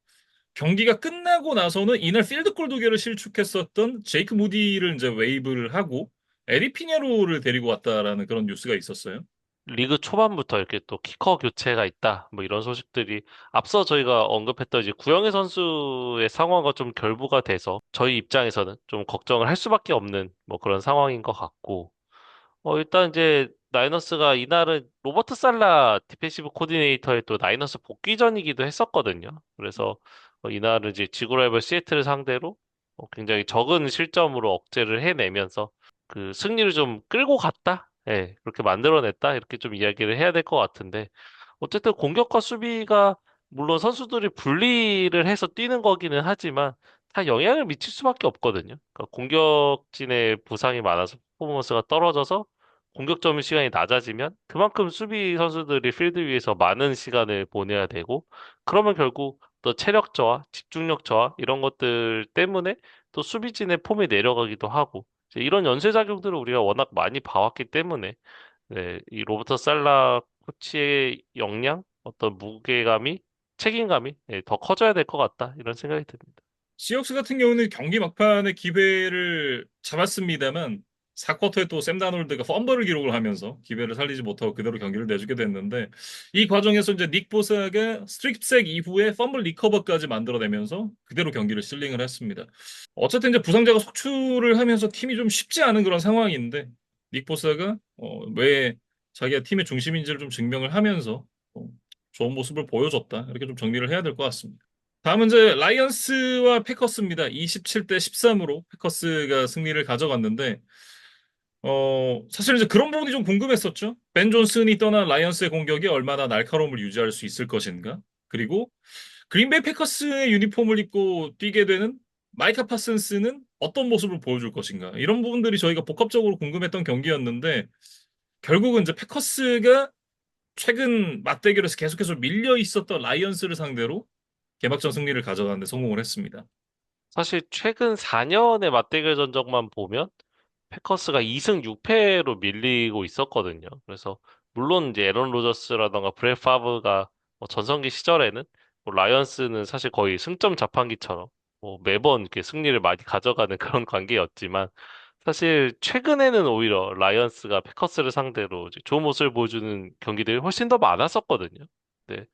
경기가 끝나고 나서는 이날 필드골 2개를 실축했었던 제이크 무디를 이제 웨이브를 하고 에리 피냐로를 데리고 왔다라는 그런 뉴스가 있었어요. 리그 초반부터 이렇게 또 키커 교체가 있다. 뭐 이런 소식들이 앞서 저희가 언급했던 이제 구영애 선수의 상황과 좀 결부가 돼서 저희 입장에서는 좀 걱정을 할 수밖에 없는 뭐 그런 상황인 것 같고. 일단 이제 나이너스가 이날은 로버트 살라 디펜시브 코디네이터의 또 나이너스 복귀전이기도 했었거든요. 그래서 이날은 이제 지구 라이벌 시애틀을 상대로 굉장히 적은 실점으로 억제를 해내면서 그 승리를 좀 끌고 갔다? 예, 그렇게 만들어냈다? 이렇게 좀 이야기를 해야 될 것 같은데 어쨌든 공격과 수비가 물론 선수들이 분리를 해서 뛰는 거기는 하지만 다 영향을 미칠 수밖에 없거든요. 그러니까 공격진의 부상이 많아서 퍼포먼스가 떨어져서 공격 점유 시간이 낮아지면 그만큼 수비 선수들이 필드 위에서 많은 시간을 보내야 되고 그러면 결국 또 체력 저하, 집중력 저하 이런 것들 때문에 또 수비진의 폼이 내려가기도 하고 이제 이런 연쇄작용들을 우리가 워낙 많이 봐왔기 때문에 네, 이 로버트 살라 코치의 역량, 어떤 무게감이, 책임감이 더 커져야 될 것 같다 이런 생각이 듭니다. 시옥스 같은 경우는 경기 막판에 기회를 잡았습니다만 4쿼터에 또 샘 다놀드가 펌블을 기록을 하면서 기회를 살리지 못하고 그대로 경기를 내주게 됐는데 이 과정에서 이제 닉 보사가 스트립색 이후에 펌블 리커버까지 만들어내면서 그대로 경기를 실링을 했습니다. 어쨌든 이제 부상자가 속출을 하면서 팀이 좀 쉽지 않은 그런 상황인데 닉 보사가 왜 자기가 팀의 중심인지를 좀 증명을 하면서 어, 좋은 모습을 보여줬다 이렇게 좀 정리를 해야 될 것 같습니다. 다음은 이제 라이언스와 패커스입니다. 27대 13으로 패커스가 승리를 가져갔는데, 사실 이제 그런 부분이 좀 궁금했었죠. 벤 존슨이 떠난 라이언스의 공격이 얼마나 날카로움을 유지할 수 있을 것인가. 그리고 그린베이 패커스의 유니폼을 입고 뛰게 되는 마이카 파슨스는 어떤 모습을 보여줄 것인가. 이런 부분들이 저희가 복합적으로 궁금했던 경기였는데, 결국은 이제 패커스가 최근 맞대결에서 계속해서 밀려 있었던 라이언스를 상대로 개막전 승리를 가져가는데 성공을 했습니다. 사실 최근 4년의 맞대결 전적만 보면 패커스가 2승 6패로 밀리고 있었거든요. 그래서 물론 이제 에런 로저스라던가 브렛 파브가 전성기 시절에는 뭐 라이언스는 사실 거의 승점 자판기처럼 뭐 매번 이렇게 승리를 많이 가져가는 그런 관계였지만 사실 최근에는 오히려 라이언스가 패커스를 상대로 이제 좋은 모습을 보여주는 경기들이 훨씬 더 많았었거든요. 네.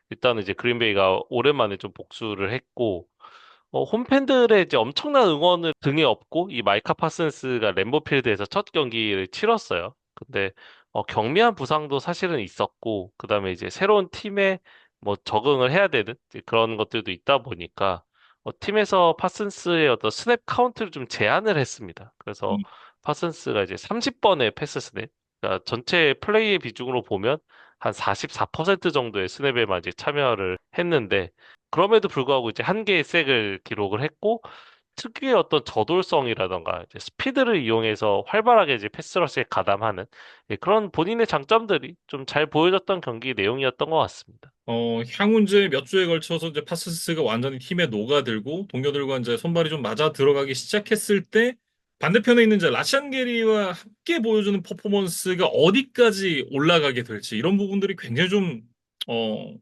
일단은 이제 그린베이가 오랜만에 좀 복수를 했고 홈팬들의 이제 엄청난 응원을 등에 업고 이 마이카 파슨스가 램보 필드에서 첫 경기를 치렀어요. 근데 경미한 부상도 사실은 있었고 그다음에 이제 새로운 팀에 뭐 적응을 해야 되는 이제 그런 것들도 있다 보니까 팀에서 파슨스의 어떤 스냅 카운트를 좀 제한을 했습니다. 그래서 음, 파슨스가 이제 30번의 패스 스냅, 그러니까 전체 플레이의 비중으로 보면 한 44% 정도의 스냅에만 이제 참여를 했는데 그럼에도 불구하고 이제 한 개의 색을 기록을 했고 특유의 어떤 저돌성이라던가 이제 스피드를 이용해서 활발하게 이제 패스러시에 가담하는 그런 본인의 장점들이 좀 잘 보여졌던 경기 내용이었던 것 같습니다. 향후 이제 몇 주에 걸쳐서 이제 파스스가 완전히 팀에 녹아들고 동료들과 이제 손발이 좀 맞아 들어가기 시작했을 때 반대편에 있는 이제 라시안 게리와 함께 보여주는 퍼포먼스가 어디까지 올라가게 될지 이런 부분들이 굉장히 좀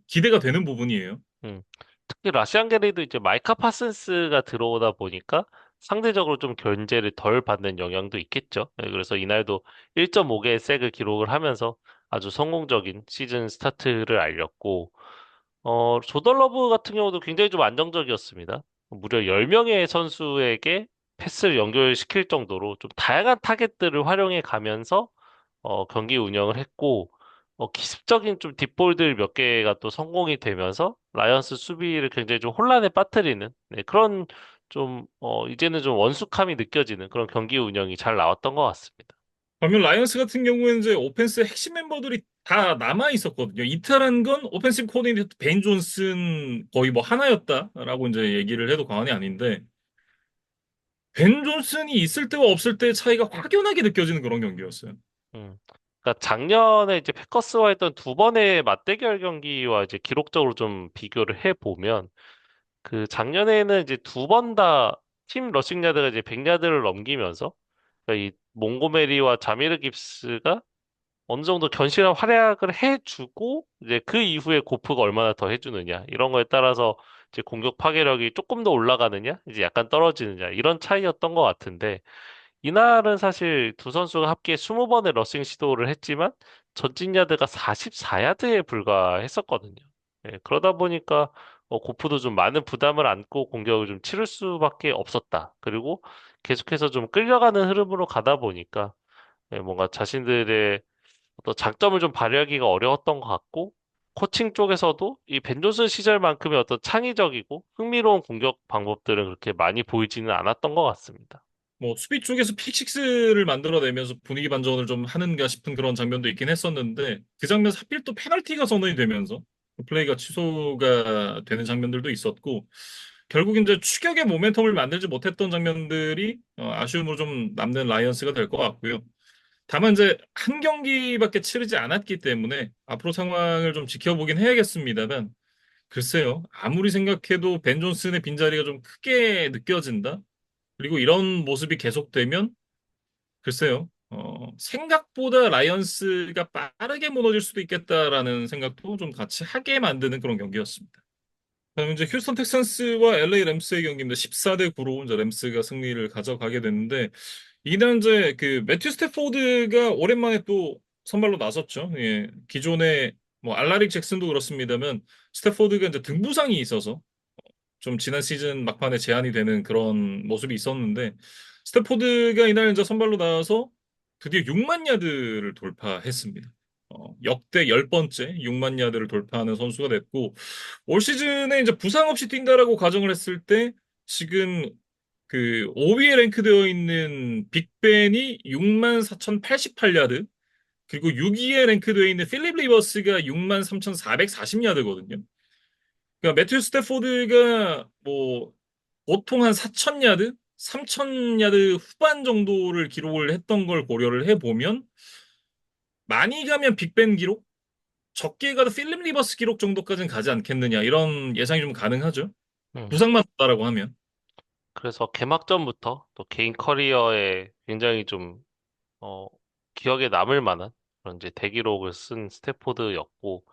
기대가 되는 부분이에요. 음. 특히 라시안 게리도 이제 마이카 파슨스가 들어오다 보니까 상대적으로 좀 견제를 덜 받는 영향도 있겠죠. 그래서 이날도 1.5개의 색을 기록을 하면서 아주 성공적인 시즌 스타트를 알렸고, 조던 러브 같은 경우도 굉장히 좀 안정적이었습니다. 무려 10명의 선수에게 패스를 연결시킬 정도로 좀 다양한 타겟들을 활용해 가면서 경기 운영을 했고, 기습적인 좀 딥볼들 몇 개가 또 성공이 되면서 라이언스 수비를 굉장히 좀 혼란에 빠뜨리는 네, 그런 좀, 이제는 좀 원숙함이 느껴지는 그런 경기 운영이 잘 나왔던 것 같습니다. 반면 라이언스 같은 경우에는 이제 오펜스 핵심 멤버들이 다 남아 있었거든요. 이탈한 건 오펜시브 코디네이터 벤 존슨 거의 뭐 하나였다라고 이제 얘기를 해도 과언이 아닌데 벤 존슨이 있을 때와 없을 때의 차이가 확연하게 느껴지는 그런 경기였어요. 음. 그러니까 작년에 이제 패커스와 했던 두 번의 맞대결 경기와 이제 기록적으로 좀 비교를 해보면 그 작년에는 이제 두 번 다 팀 러싱 야드가 이제 100야드를 넘기면서 그러니까 이 몽고메리와 자미르 깁스가 어느 정도 견실한 활약을 해주고 이제 그 이후에 고프가 얼마나 더 해주느냐 이런 거에 따라서 이제 공격 파괴력이 조금 더 올라가느냐 이제 약간 떨어지느냐 이런 차이였던 것 같은데 이날은 사실 두 선수가 합계 20번의 러싱 시도를 했지만 전진 야드가 44야드에 불과했었거든요. 예, 그러다 보니까 고프도 좀 많은 부담을 안고 공격을 좀 치를 수밖에 없었다. 그리고 계속해서 좀 끌려가는 흐름으로 가다 보니까 예, 뭔가 자신들의 어떤 장점을 좀 발휘하기가 어려웠던 것 같고 코칭 쪽에서도 이 벤 존슨 시절만큼의 어떤 창의적이고 흥미로운 공격 방법들은 그렇게 많이 보이지는 않았던 것 같습니다. 뭐 수비 쪽에서 픽식스를 만들어내면서 분위기 반전을 좀 하는가 싶은 그런 장면도 있긴 했었는데 그 장면에서 하필 또 페널티가 선언이 되면서 그 플레이가 취소가 되는 장면들도 있었고 결국 이제 추격의 모멘텀을 만들지 못했던 장면들이 아쉬움으로 좀 남는 라이언스가 될 것 같고요. 다만 이제 한 경기밖에 치르지 않았기 때문에 앞으로 상황을 좀 지켜보긴 해야겠습니다만 글쎄요. 아무리 생각해도 벤 존슨의 빈자리가 좀 크게 느껴진다. 그리고 이런 모습이 계속되면 글쎄요. 생각보다 라이언스가 빠르게 무너질 수도 있겠다라는 생각도 좀 같이 하게 만드는 그런 경기였습니다. 다음 이제 휴스턴 텍산스와 LA 램스의 경기입니다. 14대 9로 이제 램스가 승리를 가져가게 됐는데 이날 이제 그 매튜 스태포드가 오랜만에 또 선발로 나섰죠. 예. 기존에 뭐 알라릭 잭슨도 그렇습니다만 스태포드가 이제 등 부상이 있어서 좀 지난 시즌 막판에 제한이 되는 그런 모습이 있었는데 스태포드가 이날 이제 선발로 나와서 드디어 6만 야드를 돌파했습니다. 역대 10번째 6만 야드를 돌파하는 선수가 됐고 올 시즌에 이제 부상 없이 뛴다라고 가정을 했을 때 지금 그 5위에 랭크되어 있는 빅벤이 6만 4,088야드 그리고 6위에 랭크되어 있는 필립 리버스가 6만 3,440야드거든요. 그러니까 매튜 스태포드가 뭐 보통 한 4,000야드, 3,000야드 후반 정도를 기록을 했던 걸 고려를 해보면 많이 가면 빅벤 기록, 적게 가도 필립 리버스 기록 정도까지는 가지 않겠느냐 이런 예상이 좀 가능하죠. 음. 부상만 없다라고 하면. 그래서 개막전부터 또 개인 커리어에 굉장히 좀, 어, 기억에 남을 만한 그런 이제 대기록을 쓴 스태포드였고,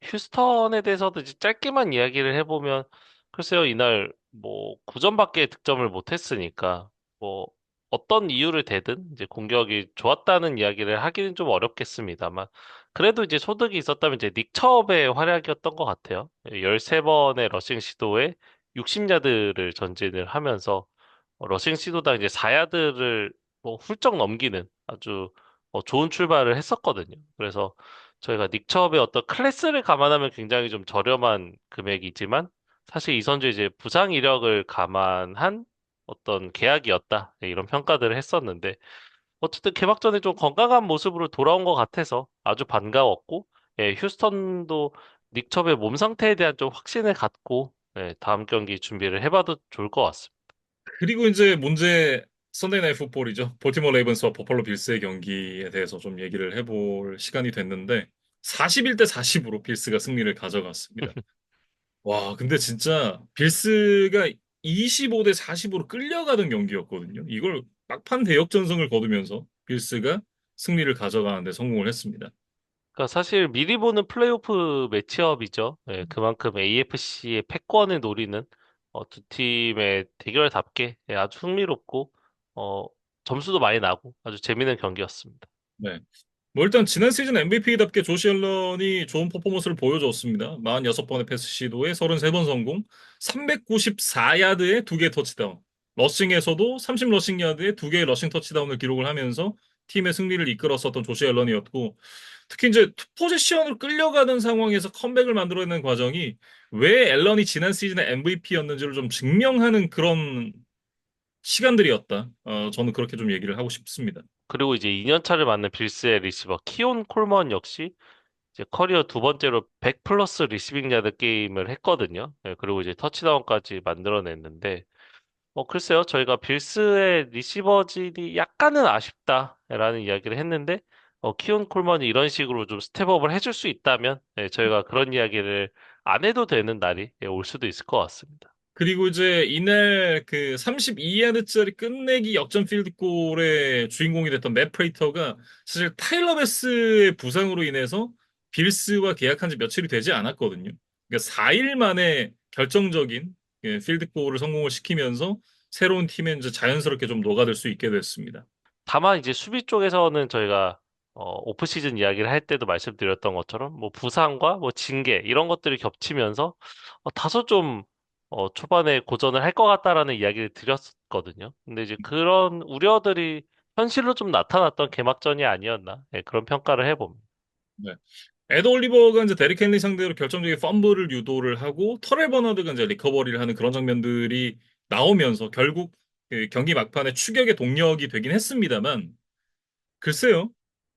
휴스턴에 대해서도 이제 짧게만 이야기를 해보면, 글쎄요, 이날 뭐 9점밖에 득점을 못했으니까, 뭐 어떤 이유를 대든 이제 공격이 좋았다는 이야기를 하기는 좀 어렵겠습니다만, 그래도 이제 소득이 있었다면 이제 닉 첩의 활약이었던 것 같아요. 13번의 러싱 시도에 60야드를 전진을 하면서, 러싱 시도당 이제 4야드를 뭐 훌쩍 넘기는 아주 좋은 출발을 했었거든요. 그래서 저희가 닉첩의 어떤 클래스를 감안하면 굉장히 좀 저렴한 금액이지만 사실 이 선수 이제 부상 이력을 감안한 어떤 계약이었다. 네, 이런 평가들을 했었는데 어쨌든 개막전에 좀 건강한 모습으로 돌아온 것 같아서 아주 반가웠고 예, 휴스턴도 닉첩의 몸 상태에 대한 좀 확신을 갖고 예, 다음 경기 준비를 해봐도 좋을 것 같습니다. 그리고 이제 문제 선데이 나잇 풋볼이죠. 볼티모어 레이븐스와 버팔로 빌스의 경기에 대해서 좀 얘기를 해볼 시간이 됐는데 41대 40으로 빌스가 승리를 가져갔습니다. 와, 근데 진짜 빌스가 25대 40으로 끌려가던 경기였거든요. 이걸 막판 대역전승을 거두면서 빌스가 승리를 가져가는데 성공을 했습니다. 그러니까 사실 미리 보는 플레이오프 매치업이죠. 예, 그만큼 AFC의 패권을 노리는 두 팀의 대결답게 예, 아주 흥미롭고 어, 점수도 많이 나고 아주 재밌는 경기였습니다. 네. 뭐 일단 지난 시즌 MVP답게 조시 앨런이 좋은 퍼포먼스를 보여줬습니다. 46번의 패스 시도에 33번 성공, 394야드에 2개 터치다운. 러싱에서도 30 러싱 야드에 2개의 러싱 터치다운을 기록을 하면서 팀의 승리를 이끌었었던 조시 앨런이었고, 특히 이제 투 포지션으로 끌려가는 상황에서 컴백을 만들어내는 과정이 왜 앨런이 지난 시즌의 MVP였는지를 좀 증명하는 그런 시간들이었다. 저는 그렇게 좀 얘기를 하고 싶습니다. 그리고 이제 2년 차를 맞는 빌스의 리시버 키온 콜먼 역시 이제 커리어 두 번째로 100 플러스 리시빙 야드 게임을 했거든요. 예, 그리고 이제 터치다운까지 만들어냈는데, 글쎄요. 저희가 빌스의 리시버진이 약간은 아쉽다라는 이야기를 했는데, 키온 콜먼이 이런 식으로 좀 스텝업을 해줄 수 있다면, 예, 저희가 그런 이야기를 안 해도 되는 날이 예, 올 수도 있을 것 같습니다. 그리고 이제 이날 그 32야드짜리 끝내기 역전 필드골의 주인공이 됐던 맷 프레이터가 사실 타일러 베스의 부상으로 인해서 빌스와 계약한 지 며칠이 되지 않았거든요. 그러니까 4일 만에 결정적인 필드골을 성공을 시키면서 새로운 팀에 이제 자연스럽게 좀 녹아들 수 있게 됐습니다. 다만 이제 수비 쪽에서는 저희가 오프 시즌 이야기를 할 때도 말씀드렸던 것처럼 뭐 부상과 뭐 징계 이런 것들이 겹치면서 다소 좀 초반에 고전을 할 것 같다라는 이야기를 드렸거든요. 근데 이제 그런 우려들이 현실로 좀 나타났던 개막전이 아니었나 예, 그런 평가를 해봅니다. 네. 에드 올리버가 이제 데릭 헨리 상대로 결정적인 펌블을 유도를 하고 터렐 버나드가 이제 리커버리를 하는 그런 장면들이 나오면서 결국 그 경기 막판에 추격의 동력이 되긴 했습니다만 글쎄요.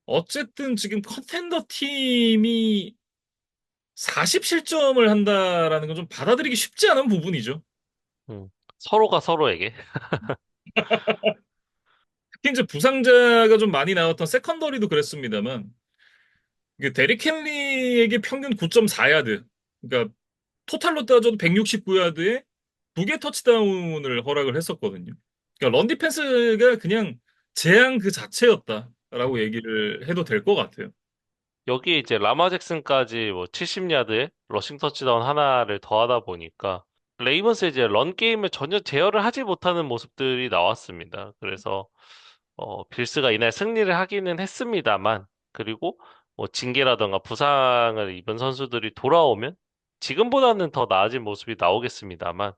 어쨌든 지금 컨텐더 팀이 40실점을 한다라는 건 좀 받아들이기 쉽지 않은 부분이죠. 음, 서로가 서로에게 특히 이제 부상자가 좀 많이 나왔던 세컨더리도 그랬습니다만 이게 데릭 헨리에게 평균 9.4야드 그러니까 토탈로 따져도 169야드에 2개 터치다운을 허락을 했었거든요. 그러니까 런 디펜스가 그냥 재앙 그 자체였다라고 얘기를 해도 될 것 같아요. 여기에 이제 라마 잭슨까지 뭐 70야드에 러싱 터치다운 하나를 더하다 보니까 레이번스 이제 런 게임을 전혀 제어를 하지 못하는 모습들이 나왔습니다. 그래서 빌스가 이날 승리를 하기는 했습니다만 그리고 뭐 징계라던가 부상을 입은 선수들이 돌아오면 지금보다는 더 나아진 모습이 나오겠습니다만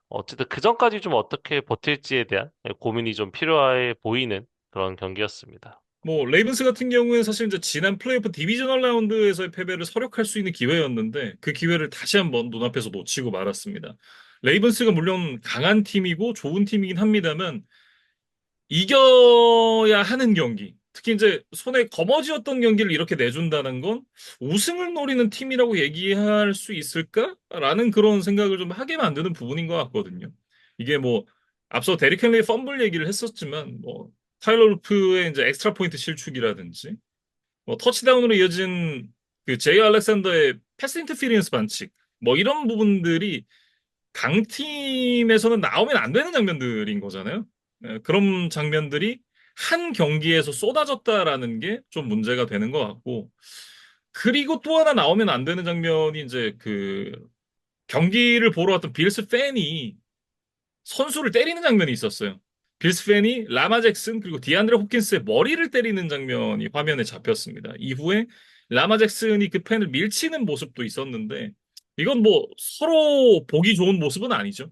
어쨌든 그 전까지 좀 어떻게 버틸지에 대한 고민이 좀 필요해 보이는 그런 경기였습니다. 뭐 레이븐스 같은 경우에 사실 이제 지난 플레이오프 디비저널 라운드에서의 패배를 서력할 수 있는 기회였는데 그 기회를 다시 한번 눈앞에서 놓치고 말았습니다. 레이븐스가 물론 강한 팀이고 좋은 팀이긴 합니다만 이겨야 하는 경기, 특히 이제 손에 거머쥐었던 경기를 이렇게 내준다는 건 우승을 노리는 팀이라고 얘기할 수 있을까라는 그런 생각을 좀 하게 만드는 부분인 것 같거든요. 이게 뭐 앞서 데릭 헨리의 펌블 얘기를 했었지만 뭐 타일러 루프의 이제 엑스트라 포인트 실축이라든지 뭐 터치다운으로 이어진 그 제이 알렉산더의 패스 인터피리언스 반칙 뭐 이런 부분들이 강팀에서는 나오면 안 되는 장면들인 거잖아요. 그런 장면들이 한 경기에서 쏟아졌다라는 게 좀 문제가 되는 것 같고, 그리고 또 하나 나오면 안 되는 장면이 이제 그 경기를 보러 왔던 빌스 팬이 선수를 때리는 장면이 있었어요. 빌스 팬이 라마 잭슨 그리고 디안드레 홉킨스의 머리를 때리는 장면이 화면에 잡혔습니다. 이후에 라마 잭슨이 그 팬을 밀치는 모습도 있었는데, 이건 뭐 서로 보기 좋은 모습은 아니죠.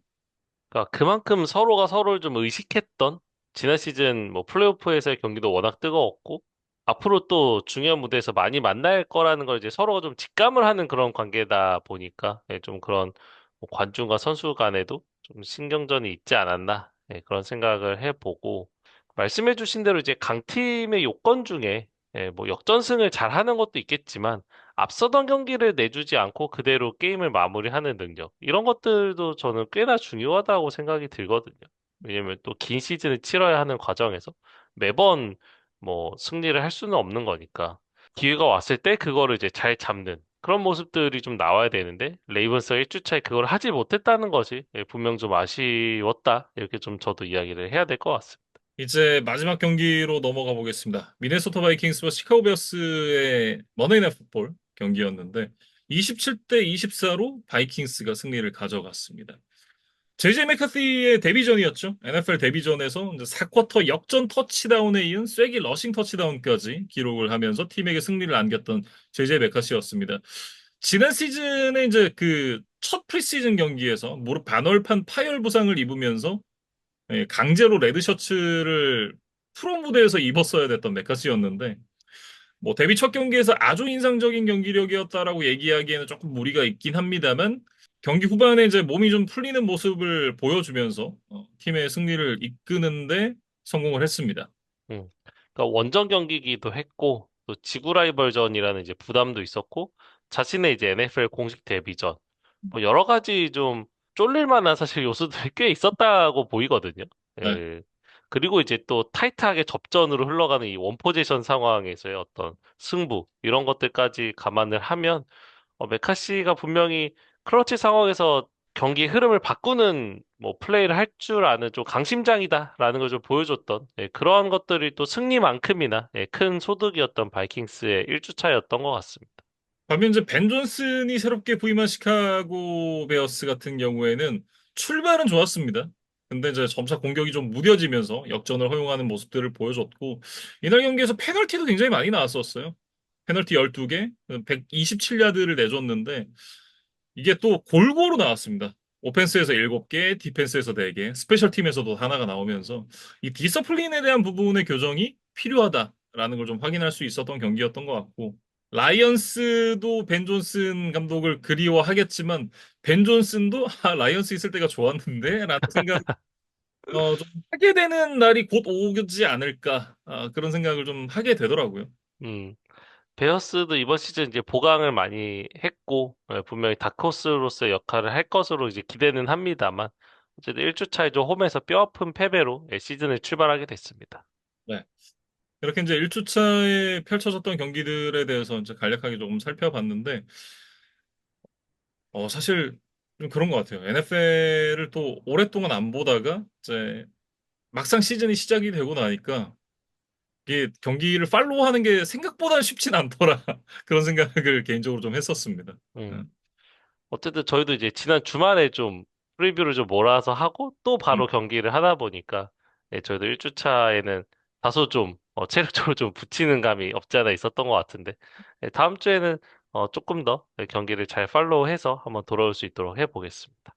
그러니까 그만큼 서로가 서로를 좀 의식했던 지난 시즌 뭐 플레이오프에서의 경기도 워낙 뜨거웠고 앞으로 또 중요한 무대에서 많이 만날 거라는 걸 이제 서로가 좀 직감을 하는 그런 관계다 보니까 예, 좀 그런 뭐 관중과 선수 간에도 좀 신경전이 있지 않았나 예, 그런 생각을 해보고 말씀해주신 대로 이제 강팀의 요건 중에 예, 뭐 역전승을 잘하는 것도 있겠지만 앞서던 경기를 내주지 않고 그대로 게임을 마무리하는 능력. 이런 것들도 저는 꽤나 중요하다고 생각이 들거든요. 왜냐면 또 긴 시즌을 치러야 하는 과정에서 매번 뭐 승리를 할 수는 없는 거니까. 기회가 왔을 때 그거를 이제 잘 잡는 그런 모습들이 좀 나와야 되는데 레이븐스가 1주차에 그걸 하지 못했다는 것이 예, 분명 좀 아쉬웠다. 이렇게 좀 저도 이야기를 해야 될 것 같습니다. 이제 마지막 경기로 넘어가 보겠습니다. 미네소타 바이킹스와 시카고 베어스의 먼데이 나잇 풋볼 경기였는데 27대 24로 바이킹스가 승리를 가져갔습니다. 제이제 맥카시의 데뷔전이었죠. NFL 데뷔전에서 이제 4쿼터 역전 터치다운에 이은 쐐기 러싱 터치다운까지 기록을 하면서 팀에게 승리를 안겼던 제이제 맥카시였습니다. 지난 시즌에 이제 그 첫 프리시즌 경기에서 무릎 반월판 파열 부상을 입으면서 강제로 레드 셔츠를 프로 무대에서 입었어야 됐던 맥카시였는데 뭐 데뷔 첫 경기에서 아주 인상적인 경기력이었다라고 얘기하기에는 조금 무리가 있긴 합니다만 경기 후반에 이제 몸이 좀 풀리는 모습을 보여주면서 팀의 승리를 이끄는데 성공을 했습니다. 음. 그러니까 원정 경기기도 했고, 또 지구 라이벌전이라는 이제 부담도 있었고, 자신의 이제 NFL 공식 데뷔전, 뭐 여러 가지 좀 쫄릴 만한 사실 요소들이 꽤 있었다고 보이거든요. 네. 예. 그리고 이제 또 타이트하게 접전으로 흘러가는 이 원포지션 상황에서의 어떤 승부, 이런 것들까지 감안을 하면, 메카시가 분명히 클러치 상황에서 경기 흐름을 바꾸는 뭐 플레이를 할 줄 아는 좀 강심장이다라는 걸 좀 보여줬던 그러한 것들이 또 승리만큼이나 큰 소득이었던 바이킹스의 1주차였던 것 같습니다. 반면 이제 벤 존슨이 새롭게 부임한 시카고 베어스 같은 경우에는 출발은 좋았습니다. 근데 이제 점차 공격이 좀 무뎌지면서 역전을 허용하는 모습들을 보여줬고 이날 경기에서 페널티도 굉장히 많이 나왔었어요. 페널티 12개, 127야드를 내줬는데 이게 또 골고루 나왔습니다. 오펜스에서 7개, 디펜스에서 4개, 스페셜 팀에서도 하나가 나오면서 이 디서플린에 대한 부분의 교정이 필요하다라는 걸 좀 확인할 수 있었던 경기였던 것 같고 라이언스도 벤 존슨 감독을 그리워하겠지만 벤 존슨도 라이언스 있을 때가 좋았는데 라는 생각 좀 하게 되는 날이 곧 오지 않을까 그런 생각을 좀 하게 되더라고요. 음, 베어스도 이번 시즌 이제 보강을 많이 했고 분명히 다크호스로서의 역할을 할 것으로 이제 기대는 합니다만 어쨌든 1주차에 좀 홈에서 뼈아픈 패배로 시즌을 출발하게 됐습니다. 네. 이렇게 이제 1주차에 펼쳐졌던 경기들에 대해서 이제 간략하게 조금 살펴봤는데, 사실 좀 그런 것 같아요. NFL을 또 오랫동안 안 보다가 이제 막상 시즌이 시작이 되고 나니까 이게 경기를 팔로우하는 게 생각보다 쉽진 않더라. 그런 생각을 개인적으로 좀 했었습니다. 네. 음. 어쨌든 저희도 이제 지난 주말에 좀 프리뷰를 좀 몰아서 하고 또 음, 바로 경기를 하다 보니까 저희도 1주차에는 다소 좀 체력적으로 좀 붙이는 감이 없지 않아 있었던 것 같은데 다음 주에는 조금 더 경기를 잘 팔로우해서 한번 돌아올 수 있도록 해보겠습니다.